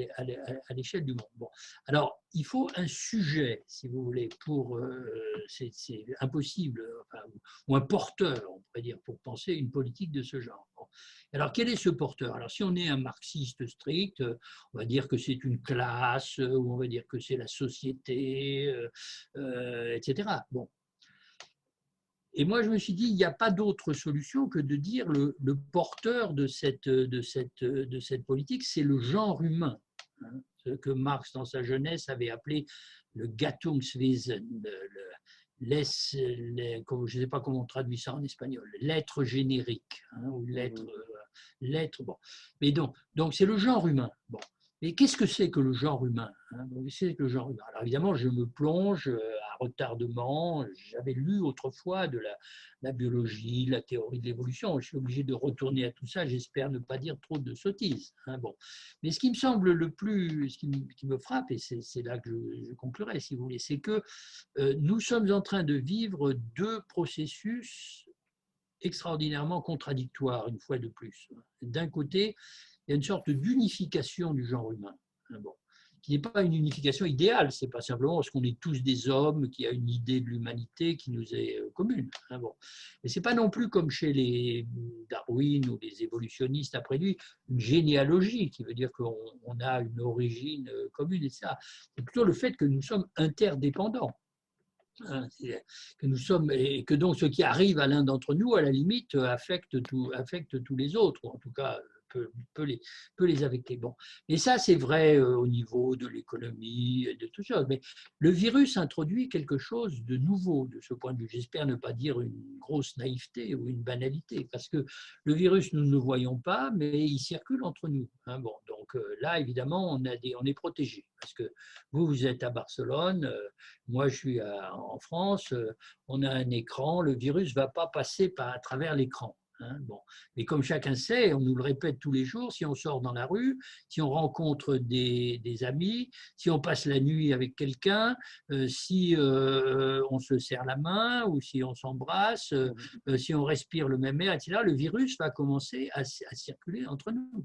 l'échelle du monde. Bon. Alors, il faut un sujet, si vous voulez, c'est impossible, enfin, ou un porteur, on pourrait dire, pour penser une politique de ce genre. Bon. Alors, quel est ce porteur? Alors, si on est un marxiste strict, on va dire que c'est une classe, ou on va dire que c'est la société, etc. Bon. Et moi, je me suis dit, il n'y a pas d'autre solution que de dire le porteur de cette politique, c'est le genre humain, hein, ce que Marx, dans sa jeunesse, avait appelé le Gattungswesen, je ne sais pas comment on traduit ça en espagnol, l'être générique, hein, ou l'être, bon. Mais donc c'est le genre humain. Bon. Mais qu'est-ce que c'est que le genre humain, hein? C'est que le genre humain. Alors évidemment, je me plonge à retardement. J'avais lu autrefois de la biologie, la théorie de l'évolution. Je suis obligé de retourner à tout ça. J'espère ne pas dire trop de sottises. Hein, bon. Mais ce qui me semble ce qui me frappe, et c'est là que je conclurai, si vous voulez, c'est que nous sommes en train de vivre deux processus extraordinairement contradictoires, une fois de plus. D'un côté, il y a une sorte d'unification du genre humain, hein, bon, qui n'est pas une unification idéale, c'est pas simplement parce qu'on est tous des hommes, qu'il y a une idée de l'humanité qui nous est commune. Hein, bon. Mais c'est pas non plus comme chez les Darwin ou les évolutionnistes après lui, une généalogie qui veut dire qu'on a une origine commune, et ça. C'est plutôt le fait que nous sommes interdépendants. Hein, que nous sommes, et que donc ce qui arrive à l'un d'entre nous, à la limite, affecte tous les autres, ou en tout cas peut les affecter. Bon. Et ça, c'est vrai au niveau de l'économie et de tout ça. Mais le virus introduit quelque chose de nouveau de ce point de vue. J'espère ne pas dire une grosse naïveté ou une banalité, parce que le virus, nous ne le voyons pas, mais il circule entre nous. Hein. Bon, donc là, évidemment, on est protégé, parce que vous êtes à Barcelone, moi, je suis en France, on a un écran, le virus ne va pas passer à travers l'écran. Hein, bon. Mais comme chacun sait, on nous le répète tous les jours, si on sort dans la rue, si on rencontre des amis, si on passe la nuit avec quelqu'un, si on se serre la main ou si on s'embrasse, si on respire le même air, etc., le virus va commencer à circuler entre nous.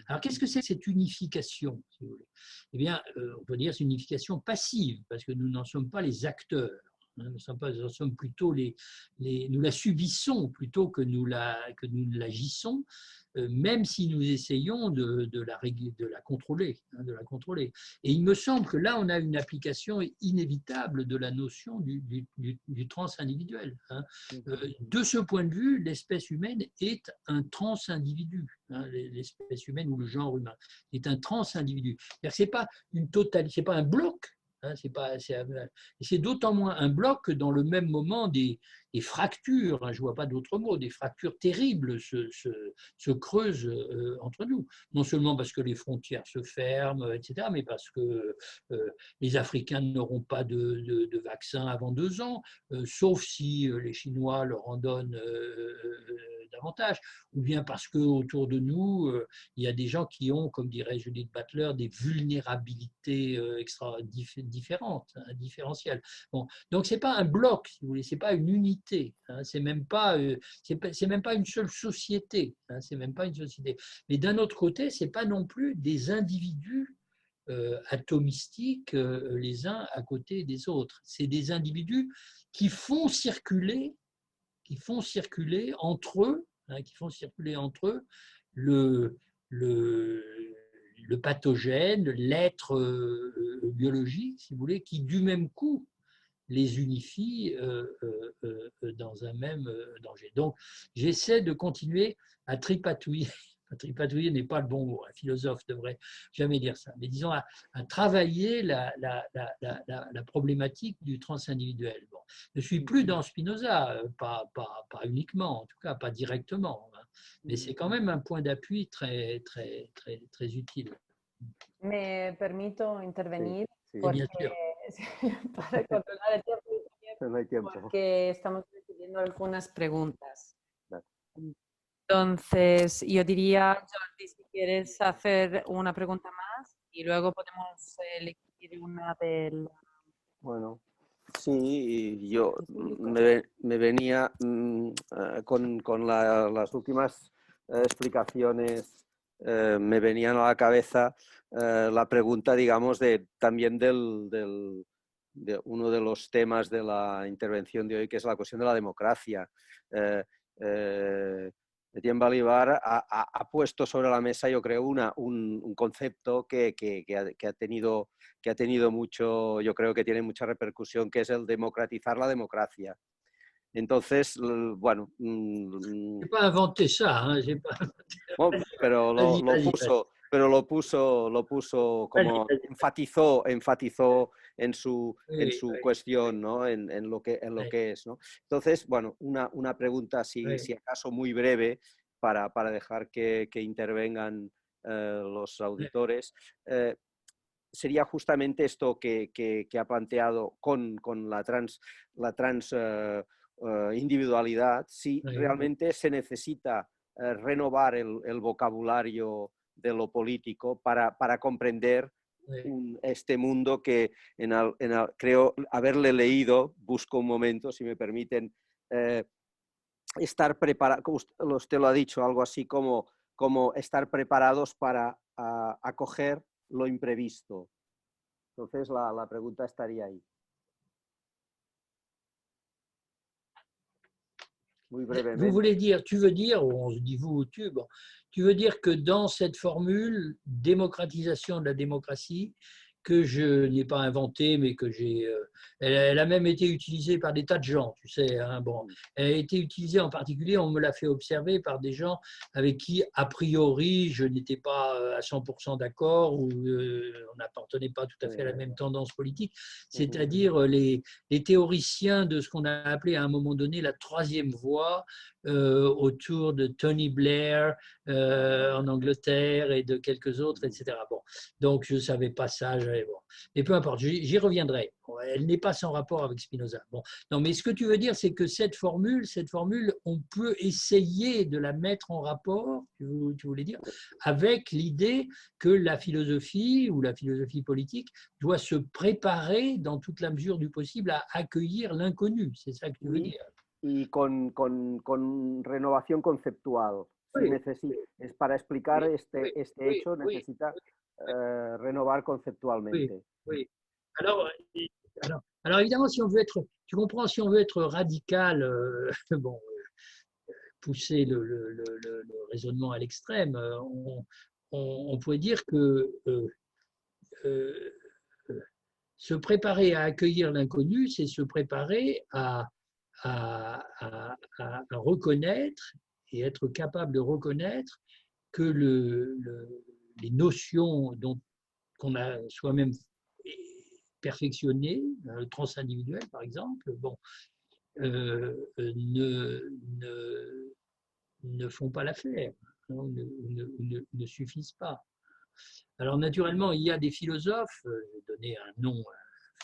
Alors, qu'est-ce que c'est cette unification, si vous voulez? Eh bien, on peut dire que c'est une unification passive, parce que nous n'en sommes pas les acteurs. Nous sommes plutôt nous la subissons plutôt que nous l'agissons, même si nous essayons de la contrôler, de la contrôler. Et il me semble que là, on a une application inévitable de la notion du transindividuel. De ce point de vue, l'espèce humaine est un transindividu. L'espèce humaine ou le genre humain est un transindividu. C'est pas une totalité, c'est pas un bloc. C'est d'autant moins un bloc que dans le même moment des fractures, je ne vois pas d'autre mot, des fractures terribles se creusent entre nous. Non seulement parce que les frontières se ferment, etc., mais parce que les Africains n'auront pas de vaccin avant 2 ans, sauf si les Chinois leur en donnent davantage, ou bien parce qu'autour de nous, il y a des gens qui ont, comme dirait Judith Butler, des vulnérabilités différentes, différentielles. Bon, donc ce n'est pas un bloc, si vous voulez, ce n'est pas une unité, c'est même pas une seule société, c'est même pas une société. Mais d'un autre côté, ce n'est pas non plus des individus atomistiques les uns à côté des autres. C'est des individus qui font circuler entre eux, le pathogène, l'être biologique, si vous voulez, qui du même coup les unifie dans un même danger. Donc, j'essaie de continuer à tripatouiller. Tripatouiller n'est pas le bon mot, un philosophe ne devrait jamais dire ça, mais disons à travailler la problématique du transindividuel. Bon, je ne suis plus dans Spinoza, pas uniquement, en tout cas pas directement, mais c'est quand même un point d'appui très utile. Me permito intervenir Bien sûr. para controlar el tiempo, No hay tiempo. porque estamos recibiendo algunas preguntas. Entonces, yo diría, Jordi, si quieres hacer una pregunta más y luego podemos elegir una del... Bueno, sí, yo me venía con las últimas explicaciones, me venían a la cabeza la pregunta, digamos, también de uno de los temas de la intervención de hoy, que es la cuestión de la democracia. Etienne Balibar ha puesto sobre la mesa, yo creo, un concepto que ha tenido mucho, yo creo que tiene mucha repercusión, que es el democratizar la democracia. Entonces, bueno... Je n'ai pas inventé ça, Bueno, pero lo puso como enfatizó en su cuestión, ¿no? en lo que es, ¿no? Entonces, bueno, una pregunta, si acaso muy breve, para dejar que intervengan los auditores. Sería justamente esto que ha planteado con la trans individualidad, si realmente se necesita renovar el vocabulario de lo político para comprender este mundo que creo haberle leído, busco un momento, si me permiten, estar preparado, usted lo ha dicho, algo así como estar preparados para acoger lo imprevisto. Entonces la pregunta estaría ahí. Muy brevemente. Vous voulez dire, tu veux dire, on se dit vous ou tu, bon, tu veux dire que dans cette formule démocratisation de la démocratie, que je n'ai pas inventée, mais que elle a même été utilisée par des tas de gens, tu sais. Hein, bon, elle a été utilisée en particulier, on me l'a fait observer par des gens avec qui, a priori, je n'étais pas à 100% d'accord ou on n'appartenait pas tout à fait à la même tendance politique, c'est-à-dire les théoriciens de ce qu'on a appelé à un moment donné la troisième voie, autour de Tony Blair en Angleterre et de quelques autres, etc. Bon, donc je ne savais pas ça, bon. Mais peu importe, j'y reviendrai. Bon, elle n'est pas sans rapport avec Spinoza. Bon, non, mais ce que tu veux dire, c'est que cette formule, on peut essayer de la mettre en rapport, tu voulais dire, avec l'idée que la philosophie ou la philosophie politique doit se préparer dans toute la mesure du possible à accueillir l'inconnu. C'est ça que tu veux dire. Y con renovación conceptual. Oui. Es para explicar Oui, este oui, hecho, oui, necesita renovar conceptualmente. Oui. Alors évidemment, si on veut être, tu comprends, si on veut être radical, bon, pousser le raisonnement à l'extrême, on pourrait dire que se préparer à accueillir l'inconnu, c'est se préparer à reconnaître et être capable de reconnaître que les notions qu'on a soi-même perfectionnées, le transindividuel par exemple, bon, ne font pas l'affaire, ne suffisent pas. Alors naturellement, il y a des philosophes, je vais donner un nom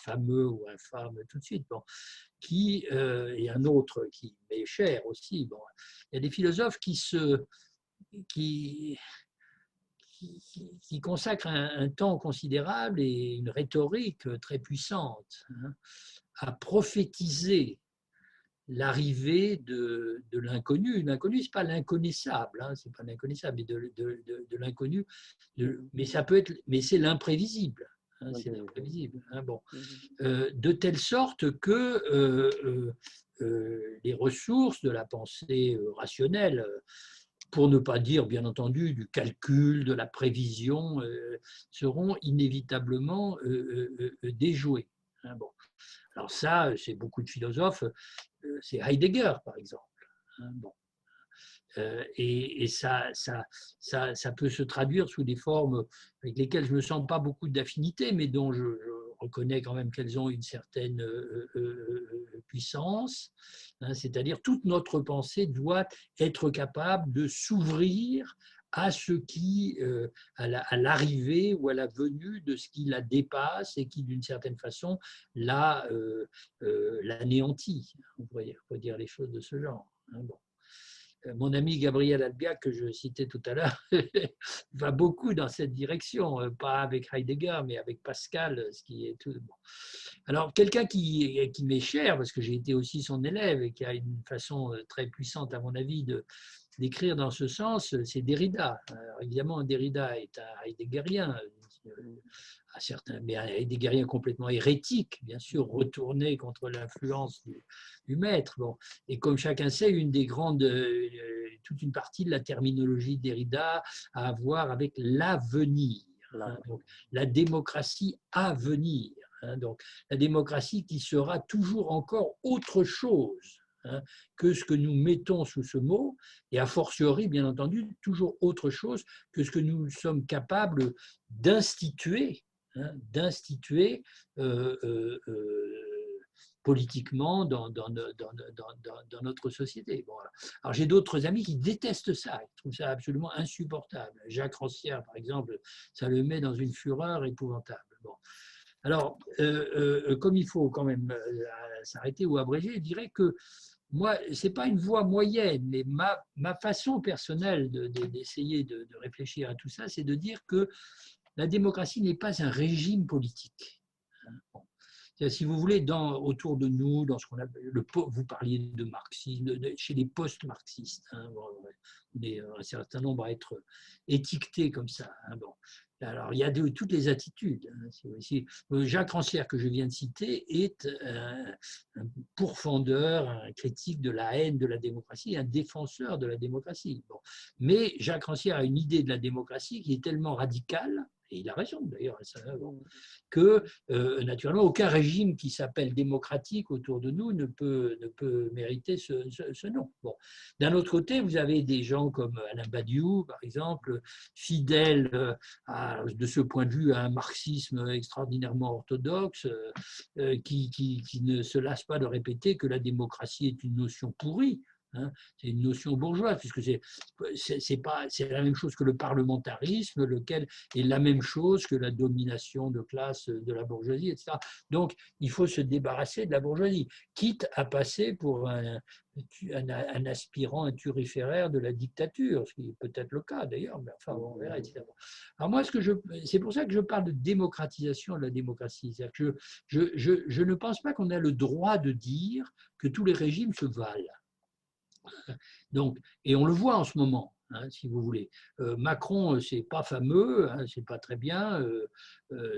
fameux ou infâme tout de suite, bon, et un autre qui m'est cher aussi. Bon, il y a des philosophes qui consacrent un temps considérable et une rhétorique très puissante à prophétiser l'arrivée de l'inconnu. L'inconnu, ce n'est pas l'inconnaissable, c'est pas l'inconnaissable, mais de l'inconnu. Mais ça peut être, mais c'est l'imprévisible. C'est l'imprévisible. Bon. De telle sorte que les ressources de la pensée rationnelle, pour ne pas dire, bien entendu, du calcul, de la prévision, seront inévitablement déjouées. Bon. Alors ça, c'est beaucoup de philosophes, c'est Heidegger, par exemple. Bon. Et ça peut se traduire sous des formes avec lesquelles je ne me sens pas beaucoup d'affinité, mais dont je reconnais quand même qu'elles ont une certaine puissance. C'est-à-dire toute notre pensée doit être capable de s'ouvrir à ce qui, à l'arrivée ou à la venue de ce qui la dépasse et qui, d'une certaine façon, l'anéantit. On pourrait dire les choses de ce genre. Bon. Mon ami Gabriel Albiac, que je citais tout à l'heure, va beaucoup dans cette direction, pas avec Heidegger, mais avec Pascal, ce qui est tout. Bon. Alors, quelqu'un qui m'est cher, parce que j'ai été aussi son élève et qui a une façon très puissante, à mon avis, d'écrire dans ce sens, c'est Derrida. Alors, évidemment, Derrida est un heideggerien, à certains, mais un heideggerien complètement hérétique, bien sûr, retourné contre l'influence du maître. Bon. Et comme chacun sait, toute une partie de la terminologie de Derrida a à voir avec l'avenir, donc la démocratie à venir. Donc, la démocratie qui sera toujours encore autre chose que ce que nous mettons sous ce mot, et a fortiori, bien entendu, toujours autre chose que ce que nous sommes capables d'instituer politiquement dans notre société. Bon, alors j'ai d'autres amis qui détestent ça, ils trouvent ça absolument insupportable. Jacques Rancière, par exemple, ça le met dans une fureur épouvantable. Bon. Alors, comme il faut quand même s'arrêter ou abréger, je dirais que moi, ce n'est pas une voie moyenne, mais ma façon personnelle d'essayer de réfléchir à tout ça, c'est de dire que la démocratie n'est pas un régime politique. Bon. Si vous voulez, autour de nous, dans ce qu'on appelle vous parliez de marxisme, chez les post-marxistes, on est un certain nombre à être étiquetés comme ça. Bon. Alors, il y a toutes les attitudes. Jacques Rancière, que je viens de citer, est un pourfendeur, un critique de la haine de la démocratie, un défenseur de la démocratie. Bon. Mais Jacques Rancière a une idée de la démocratie qui est tellement radicale et il a raison d'ailleurs, que naturellement aucun régime qui s'appelle démocratique autour de nous ne peut mériter ce nom. Bon. D'un autre côté, vous avez des gens comme Alain Badiou, par exemple, fidèle de ce point de vue à un marxisme extraordinairement orthodoxe, qui ne se lasse pas de répéter que la démocratie est une notion pourrie. C'est une notion bourgeoise, puisque c'est la même chose que le parlementarisme, lequel est la même chose que la domination de classe de la bourgeoisie, etc. Donc, il faut se débarrasser de la bourgeoisie, quitte à passer pour un aspirant, un turiféraire de la dictature, ce qui est peut-être le cas d'ailleurs, mais enfin, on verra, etc. Alors moi, c'est pour ça que je parle de démocratisation de la démocratie. C'est-à-dire que je ne pense pas qu'on a le droit de dire que tous les régimes se valent. Donc, et on le voit en ce moment, si vous voulez. Macron, c'est pas fameux, c'est pas très bien.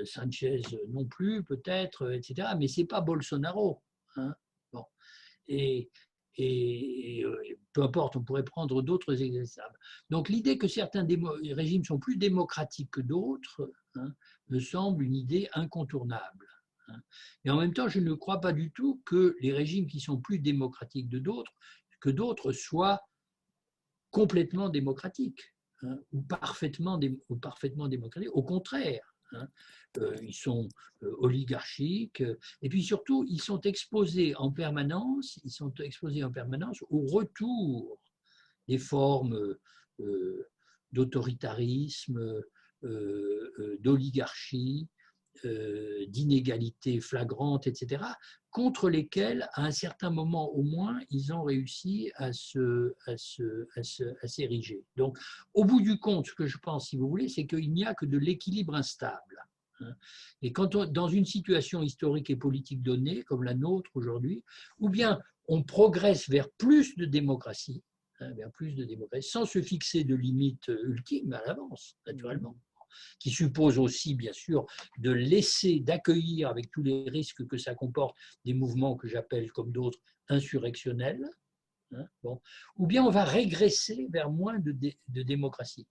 Sanchez non plus, peut-être, etc. Mais c'est pas Bolsonaro. Bon. Et peu importe, on pourrait prendre d'autres exemples. Donc, l'idée que certains régimes sont plus démocratiques que d'autres me semble une idée incontournable. Et en même temps, je ne crois pas du tout que les régimes qui sont plus démocratiques que d'autres soient complètement démocratiques ou parfaitement démocratiques. Au contraire, ils sont oligarchiques et puis surtout, ils sont exposés en permanence au retour des formes d'autoritarisme, d'oligarchie, d'inégalités flagrantes, etc., contre lesquelles, à un certain moment au moins, ils ont réussi à s'ériger. Donc, au bout du compte, ce que je pense, si vous voulez, c'est qu'il n'y a que de l'équilibre instable. Et quand dans une situation historique et politique donnée, comme la nôtre aujourd'hui, ou bien on progresse vers plus de démocratie, sans se fixer de limites ultimes à l'avance, naturellement, qui suppose aussi, bien sûr, d'accueillir avec tous les risques que ça comporte des mouvements que j'appelle, comme d'autres, insurrectionnels, ou bien on va régresser vers moins de démocratie.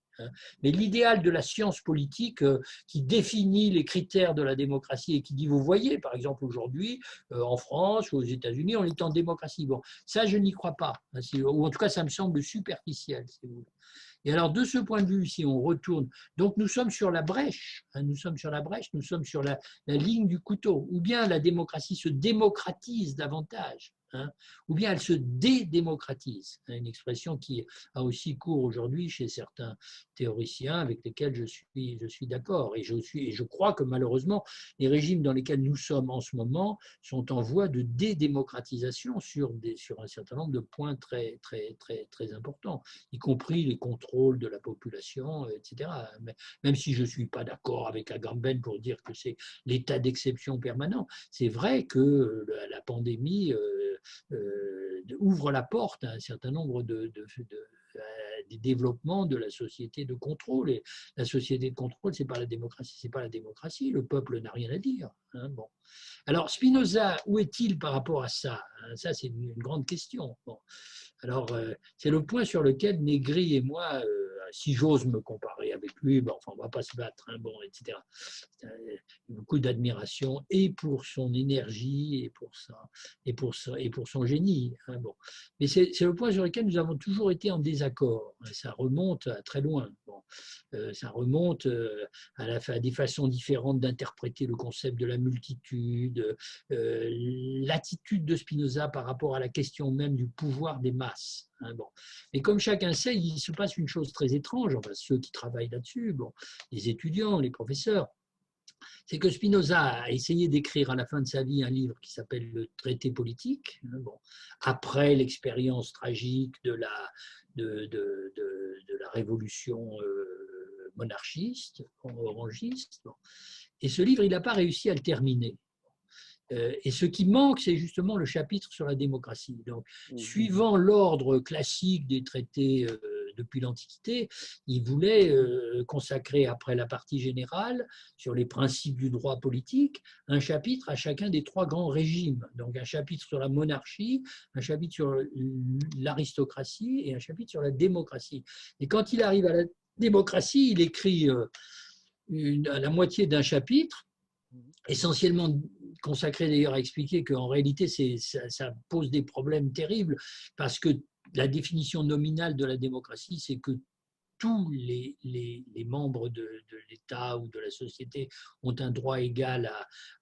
Mais l'idéal de la science politique qui définit les critères de la démocratie et qui dit, vous voyez, par exemple, aujourd'hui, en France ou aux États-Unis, on est en démocratie. Bon, ça, je n'y crois pas, ou en tout cas, ça me semble superficiel, si vous voulez. Et alors, de ce point de vue, si on retourne, donc nous sommes sur la brèche, nous sommes sur la ligne du couteau, ou bien la démocratie se démocratise davantage, ou bien elle se dédémocratise, une expression qui a aussi cours aujourd'hui chez certains théoriciens avec lesquels je suis d'accord. Et je crois que malheureusement, les régimes dans lesquels nous sommes en ce moment sont en voie de dédémocratisation sur un certain nombre de points très, très, très, très importants, y compris les contrôles de la population, etc. Même si je ne suis pas d'accord avec Agamben pour dire que c'est l'état d'exception permanent, c'est vrai que la pandémie ouvre la porte à un certain nombre des développements de la société de contrôle. Et la société de contrôle, ce n'est pas la démocratie, le peuple n'a rien à dire. Bon. Alors, Spinoza, où est-il par rapport à ça? Ça, c'est une grande question. Bon. Alors, c'est le point sur lequel Négri et moi, si j'ose me comparer avec lui, enfin, on ne va pas se battre, etc. Beaucoup d'admiration et pour son énergie et pour son génie. Bon. Mais c'est le point sur lequel nous avons toujours été en désaccord. Ça remonte à très loin. Bon. Ça remonte à des façons différentes d'interpréter le concept de la multitude, l'attitude de Spinoza par rapport à la question même du pouvoir des masses. Bon. Et comme chacun sait, il se passe une chose très étrange, enfin, ceux qui travaillent là-dessus, les étudiants, les professeurs, c'est que Spinoza a essayé d'écrire à la fin de sa vie un livre qui s'appelle Le Traité politique, après l'expérience tragique de la révolution monarchiste, orangiste. Et ce livre, il n'a pas réussi à le terminer. Et ce qui manque, c'est justement le chapitre sur la démocratie. Donc, suivant l'ordre classique des traités depuis l'Antiquité, il voulait consacrer, après la partie générale, sur les principes du droit politique, un chapitre à chacun des trois grands régimes. Donc, un chapitre sur la monarchie, un chapitre sur l'aristocratie et un chapitre sur la démocratie. Et quand il arrive à la démocratie, il écrit la moitié d'un chapitre, essentiellement consacré d'ailleurs à expliquer qu'en réalité, ça pose des problèmes terribles, parce que la définition nominale de la démocratie, c'est que tous les membres de l'État ou de la société ont un droit égal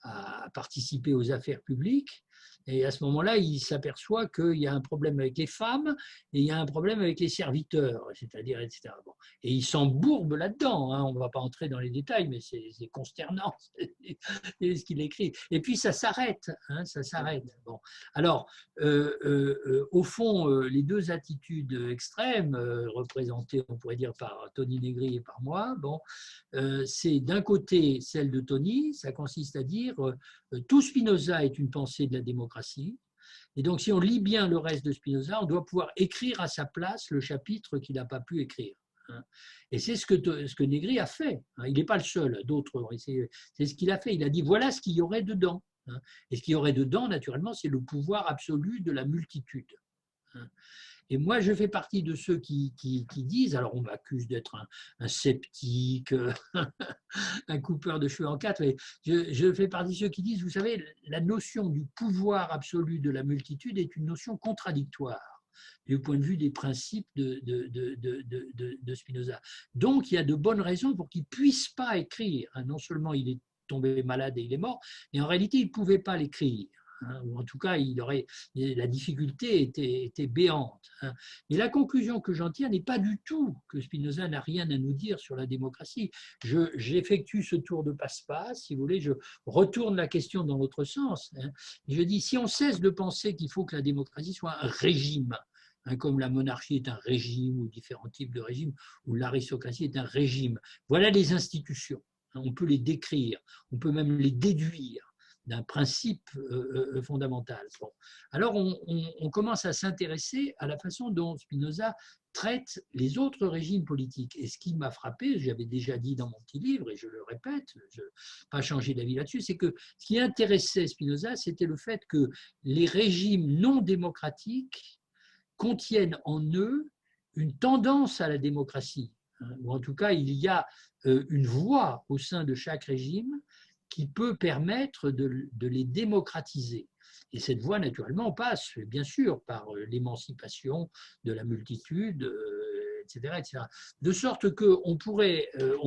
à participer aux affaires publiques. Et à ce moment-là, il s'aperçoit qu'il y a un problème avec les femmes et il y a un problème avec les serviteurs, c'est-à-dire, etc. Bon. Et il s'embourbe là-dedans. Hein. On ne va pas entrer dans les détails, mais c'est consternant ce qu'il écrit. Et puis ça s'arrête. Hein, ça s'arrête. Bon. Alors, au fond, les deux attitudes extrêmes, représentées, on pourrait dire, par Tony Negri et par moi, bon, c'est d'un côté celle de Tony, ça consiste à dire tout Spinoza est une pensée de la démocratie, et donc si on lit bien le reste de Spinoza, on doit pouvoir écrire à sa place le chapitre qu'il n'a pas pu écrire. Et c'est ce que Negri a fait. Il n'est pas le seul, d'autres, c'est ce qu'il a fait. Il a dit voilà ce qu'il y aurait dedans. Et ce qu'il y aurait dedans, naturellement, c'est le pouvoir absolu de la multitude. Et moi, je fais partie de ceux qui disent, alors on m'accuse d'être un sceptique, un coupeur de cheveux en quatre, mais je fais partie de ceux qui disent, vous savez, la notion du pouvoir absolu de la multitude est une notion contradictoire du point de vue des principes de Spinoza. Donc, il y a de bonnes raisons pour qu'il ne puisse pas écrire. Non seulement il est tombé malade et il est mort, mais en réalité, il ne pouvait pas l'écrire. Ou en tout cas, la difficulté était béante. Mais la conclusion que j'en tire n'est pas du tout que Spinoza n'a rien à nous dire sur la démocratie. J'effectue ce tour de passe-passe, si vous voulez, je retourne la question dans l'autre sens. Je dis, si on cesse de penser qu'il faut que la démocratie soit un régime, comme la monarchie est un régime, ou différents types de régimes, ou l'aristocratie est un régime, voilà les institutions. On peut les décrire, on peut même les déduire d'un principe fondamental. Bon. Alors, on commence à s'intéresser à la façon dont Spinoza traite les autres régimes politiques. Et ce qui m'a frappé, j'avais déjà dit dans mon petit livre, et je le répète, je n'ai pas changé d'avis là-dessus, c'est que ce qui intéressait Spinoza, c'était le fait que les régimes non démocratiques contiennent en eux une tendance à la démocratie, ou en tout cas, il y a une voie au sein de chaque régime qui peut permettre de les démocratiser. Et cette voie, naturellement, passe, bien sûr, par l'émancipation de la multitude, etc., etc. De sorte qu'on pourrait, il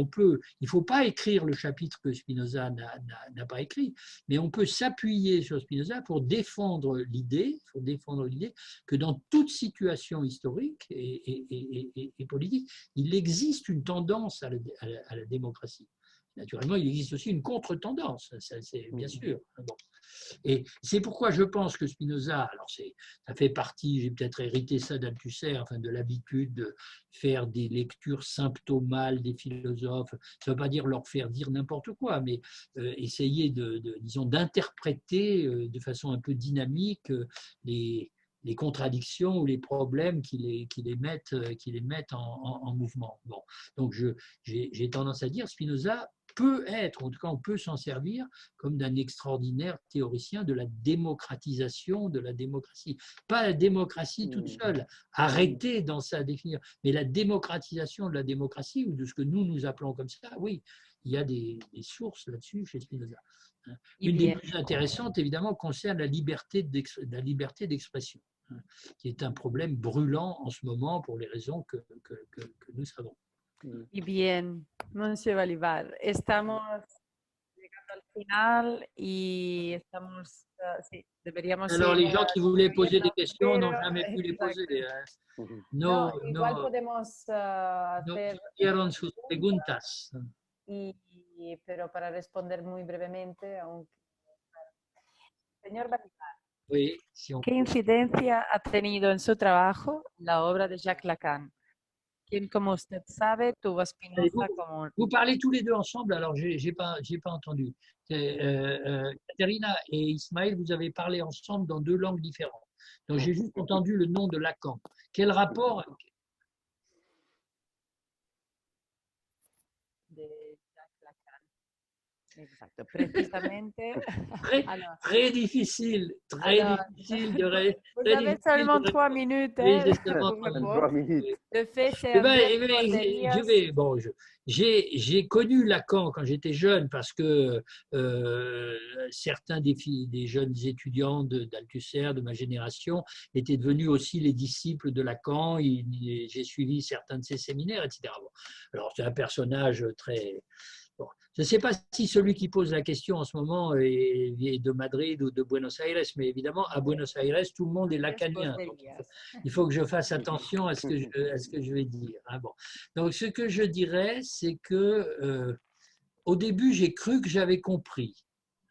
ne faut pas écrire le chapitre que Spinoza n'a pas écrit, mais on peut s'appuyer sur Spinoza pour défendre l'idée que dans toute situation historique et politique, il existe une tendance à la démocratie. Naturellement, il existe aussi une contre-tendance, c'est bien sûr. Bon. Et c'est pourquoi je pense que Spinoza, alors ça fait partie, j'ai peut-être hérité ça d'Althusser, enfin de l'habitude de faire des lectures symptomales des philosophes. Ça ne veut pas dire leur faire dire n'importe quoi, mais essayer disons, d'interpréter de façon un peu dynamique les contradictions ou les problèmes qui les mettent en mouvement. Bon. Donc j'ai tendance à dire Spinoza peut être, en tout cas on peut s'en servir comme d'un extraordinaire théoricien de la démocratisation de la démocratie. Pas la démocratie toute seule, arrêtée dans sa définition, mais la démocratisation de la démocratie, ou de ce que nous appelons comme ça, oui, il y a des sources là-dessus chez Spinoza. Une des plus intéressantes, évidemment, concerne la liberté d'expression, qui est un problème brûlant en ce moment pour les raisons que nous savons. Y bien, Monsieur Balibar, estamos llegando al final y estamos, sí, deberíamos Alors, les gens qui voulaient poser des questions n'ont pero, jamais pu les poser. No, igual podemos hacer hicieron sus preguntas. Pero para responder muy brevemente, aunque... Señor Balibar, Oui, ¿qué incidencia ha tenido en su trabajo la obra de Jacques Lacan? Quien, como usted sabe, tuvo a Spinoza como... Vous parlez tous les deux ensemble, alors je n'ai pas entendu. Katerina et Ismaël, vous avez parlé ensemble dans deux langues différentes. Donc j'ai juste entendu le nom de Lacan. Quel rapport de Jacques Lacan. Exacto, precisamente. Très difficile, très Alors, difficile vous très avez difficile seulement de 3 minutes oui, hein, justement, pour trois En minutes. 3 répondre. minutes. De fait, c'est Eh un ben, peu eh ben, je Elias. vais, bon, j'ai connu Lacan quand j'étais jeune parce que certains des jeunes étudiants d'Althusser, de ma génération, étaient devenus aussi les disciples de Lacan. J'ai suivi certains de ses séminaires, etc. Bon. Alors, c'est un personnage très… Bon. Je ne sais pas si celui qui pose la question en ce moment est de Madrid ou de Buenos Aires, mais évidemment, à Buenos Aires, tout le monde est lacanien. Donc, il faut que je fasse attention à ce que je vais dire. Hein, bon. Donc, ce que je dirais, c'est que au début, j'ai cru que j'avais compris.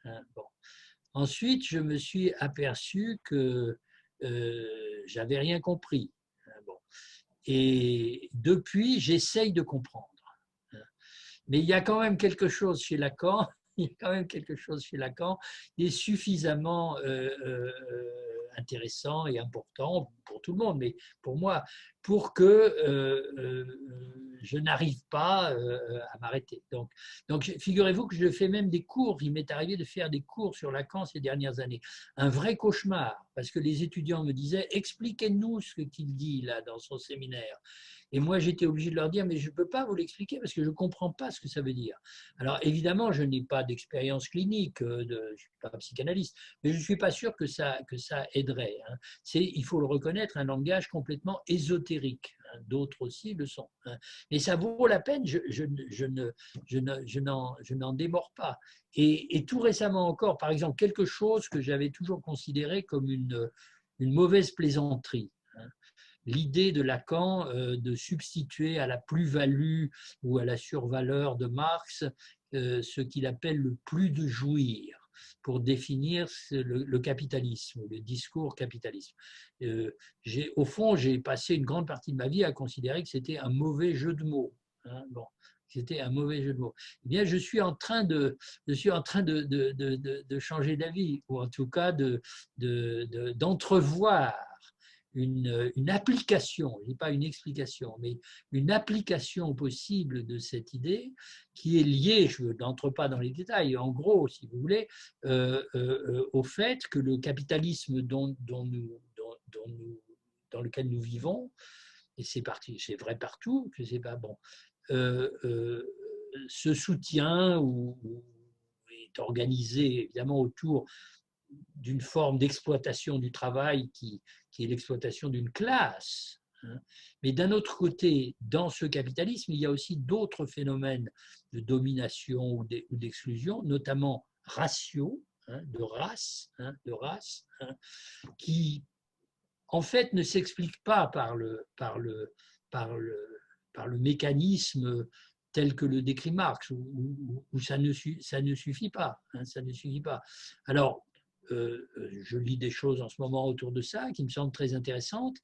Hein, bon. Ensuite, je me suis aperçu que j'avais rien compris. Hein, bon. Et depuis, j'essaye de comprendre. Mais il y a quand même quelque chose chez Lacan, il y a quand même quelque chose chez Lacan qui est suffisamment intéressant et important pour tout le monde, mais pour moi, pour que je n'arrive pas à m'arrêter. Donc figurez-vous que je fais même des cours, il m'est arrivé de faire des cours sur Lacan ces dernières années. Un vrai cauchemar, parce que les étudiants me disaient « Expliquez-nous ce qu'il dit là dans son séminaire ». Et moi, j'étais obligé de leur dire, mais je ne peux pas vous l'expliquer parce que je ne comprends pas ce que ça veut dire. Alors, évidemment, je n'ai pas d'expérience clinique, je ne suis pas psychanalyste, mais je ne suis pas sûr que ça aiderait. Hein. C'est, il faut le reconnaître, un langage complètement ésotérique. Hein. D'autres aussi le sont. Hein. Mais ça vaut la peine, je n'en démords pas. Et tout récemment encore, par exemple, quelque chose que j'avais toujours considéré comme une mauvaise plaisanterie. Hein. L'idée de Lacan de substituer à la plus-value ou à la survaleur de Marx ce qu'il appelle le plus de jouir pour définir le capitalisme, le discours capitaliste. Au fond, j'ai passé une grande partie de ma vie à considérer que c'était un mauvais jeu de mots. Hein, bon, c'était un mauvais jeu de mots. Eh bien, je suis en train de changer d'avis, ou en tout cas d'entrevoir une application, je ne dis pas une explication, mais une application possible de cette idée qui est liée, je n'entre pas dans les détails, en gros, si vous voulez, au fait que le capitalisme dans lequel nous vivons, et c'est vrai partout, que c'est pas bon, se soutient ou est organisé évidemment autour d'une forme d'exploitation du travail qui est l'exploitation d'une classe. Mais d'un autre côté, dans ce capitalisme, il y a aussi d'autres phénomènes de domination ou d'exclusion, notamment raciaux, de race, qui en fait ne s'expliquent pas par le mécanisme tel que le décrit Marx, où ça ne suffit pas. Ça ne suffit pas. Alors, je lis des choses en ce moment autour de ça qui me semblent très intéressantes,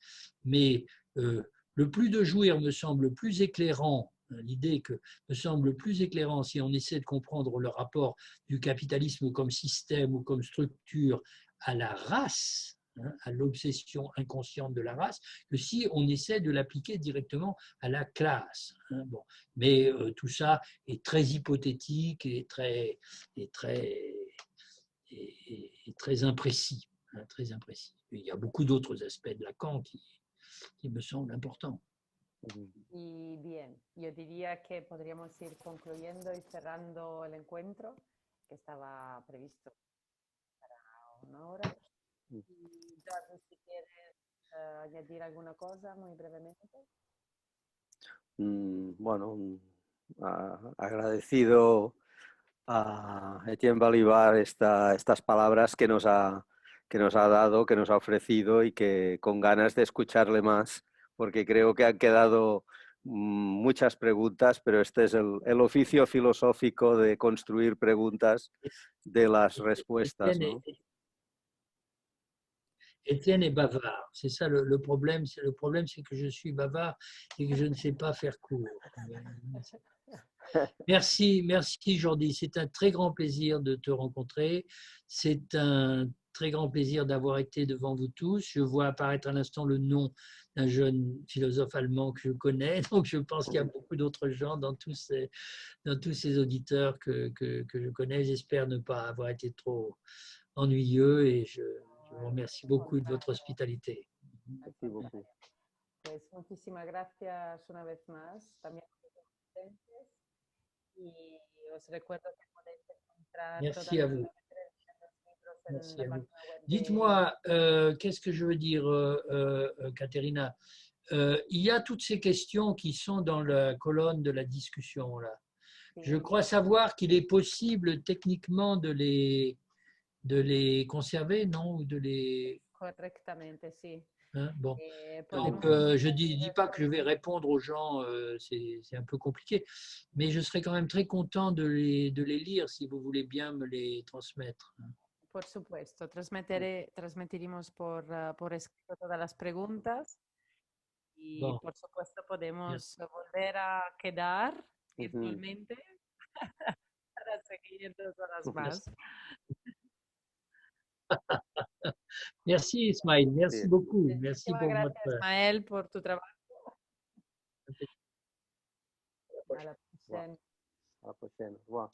mais le plus de jouir me semble plus éclairant, l'idée que me semble plus éclairant si on essaie de comprendre le rapport du capitalisme comme système ou comme structure à la race, à l'obsession inconsciente de la race, que si on essaie de l'appliquer directement à la classe. Bon. Mais tout ça est très hypothétique et très imprécis, très imprécis. Il y a beaucoup d'autres aspects de Lacan qui me semblent importants. Y bien, yo diría que podríamos ir concluyendo y cerrando el encuentro, que estaba previsto para una hora. Y Jordi, si quieres añadir alguna cosa muy brevemente. Bueno, agradecido a Etienne Balibar estas palabras que nos ha dado, que nos ha ofrecido y que con ganas de escucharle más, porque creo que han quedado muchas preguntas, pero este es el oficio filosófico de construir preguntas de las respuestas, ¿no? Étienne est bavard, c'est ça le problème. Le problème, c'est que je suis bavard et que je ne sais pas faire court. Merci Jordi, c'est un très grand plaisir de te rencontrer. C'est un très grand plaisir d'avoir été devant vous tous. Je vois apparaître à l'instant le nom d'un jeune philosophe allemand que je connais, donc je pense qu'il y a beaucoup d'autres gens dans tous ces auditeurs que je connais. J'espère ne pas avoir été trop ennuyeux et je vous remercie beaucoup de votre hospitalité. Merci beaucoup. Pues muchísimas gracias una vez más también a los asistentes y os recuerdo que podéis encontrar todas Merci à las vous. referencias de los libros en Merci la à vous. página web de Dites-moi, qu'est-ce que je veux dire, Caterina? Il y a toutes ces questions qui sont dans la colonne de la discussion là. Je crois savoir qu'il est possible techniquement de les conserver, non? Ou de les... Correctamente, sí. Hein, bon. Donc, Podemos je ne dis pas que je vais répondre aux gens, c'est un peu compliqué, mais je serais quand même très content de les lire si vous voulez bien me les transmettre. Por supuesto, transmitiremos por escrito todas las preguntas y Bon. por supuesto podemos volver a quedar Ujú. virtualmente para seguir 2 horas más. Merci Ismaël, merci Bien. beaucoup. Merci Muchísimas pour gracias, votre... Ismael, por tu trabajo. A la próxima. À la prochaine. Au revoir.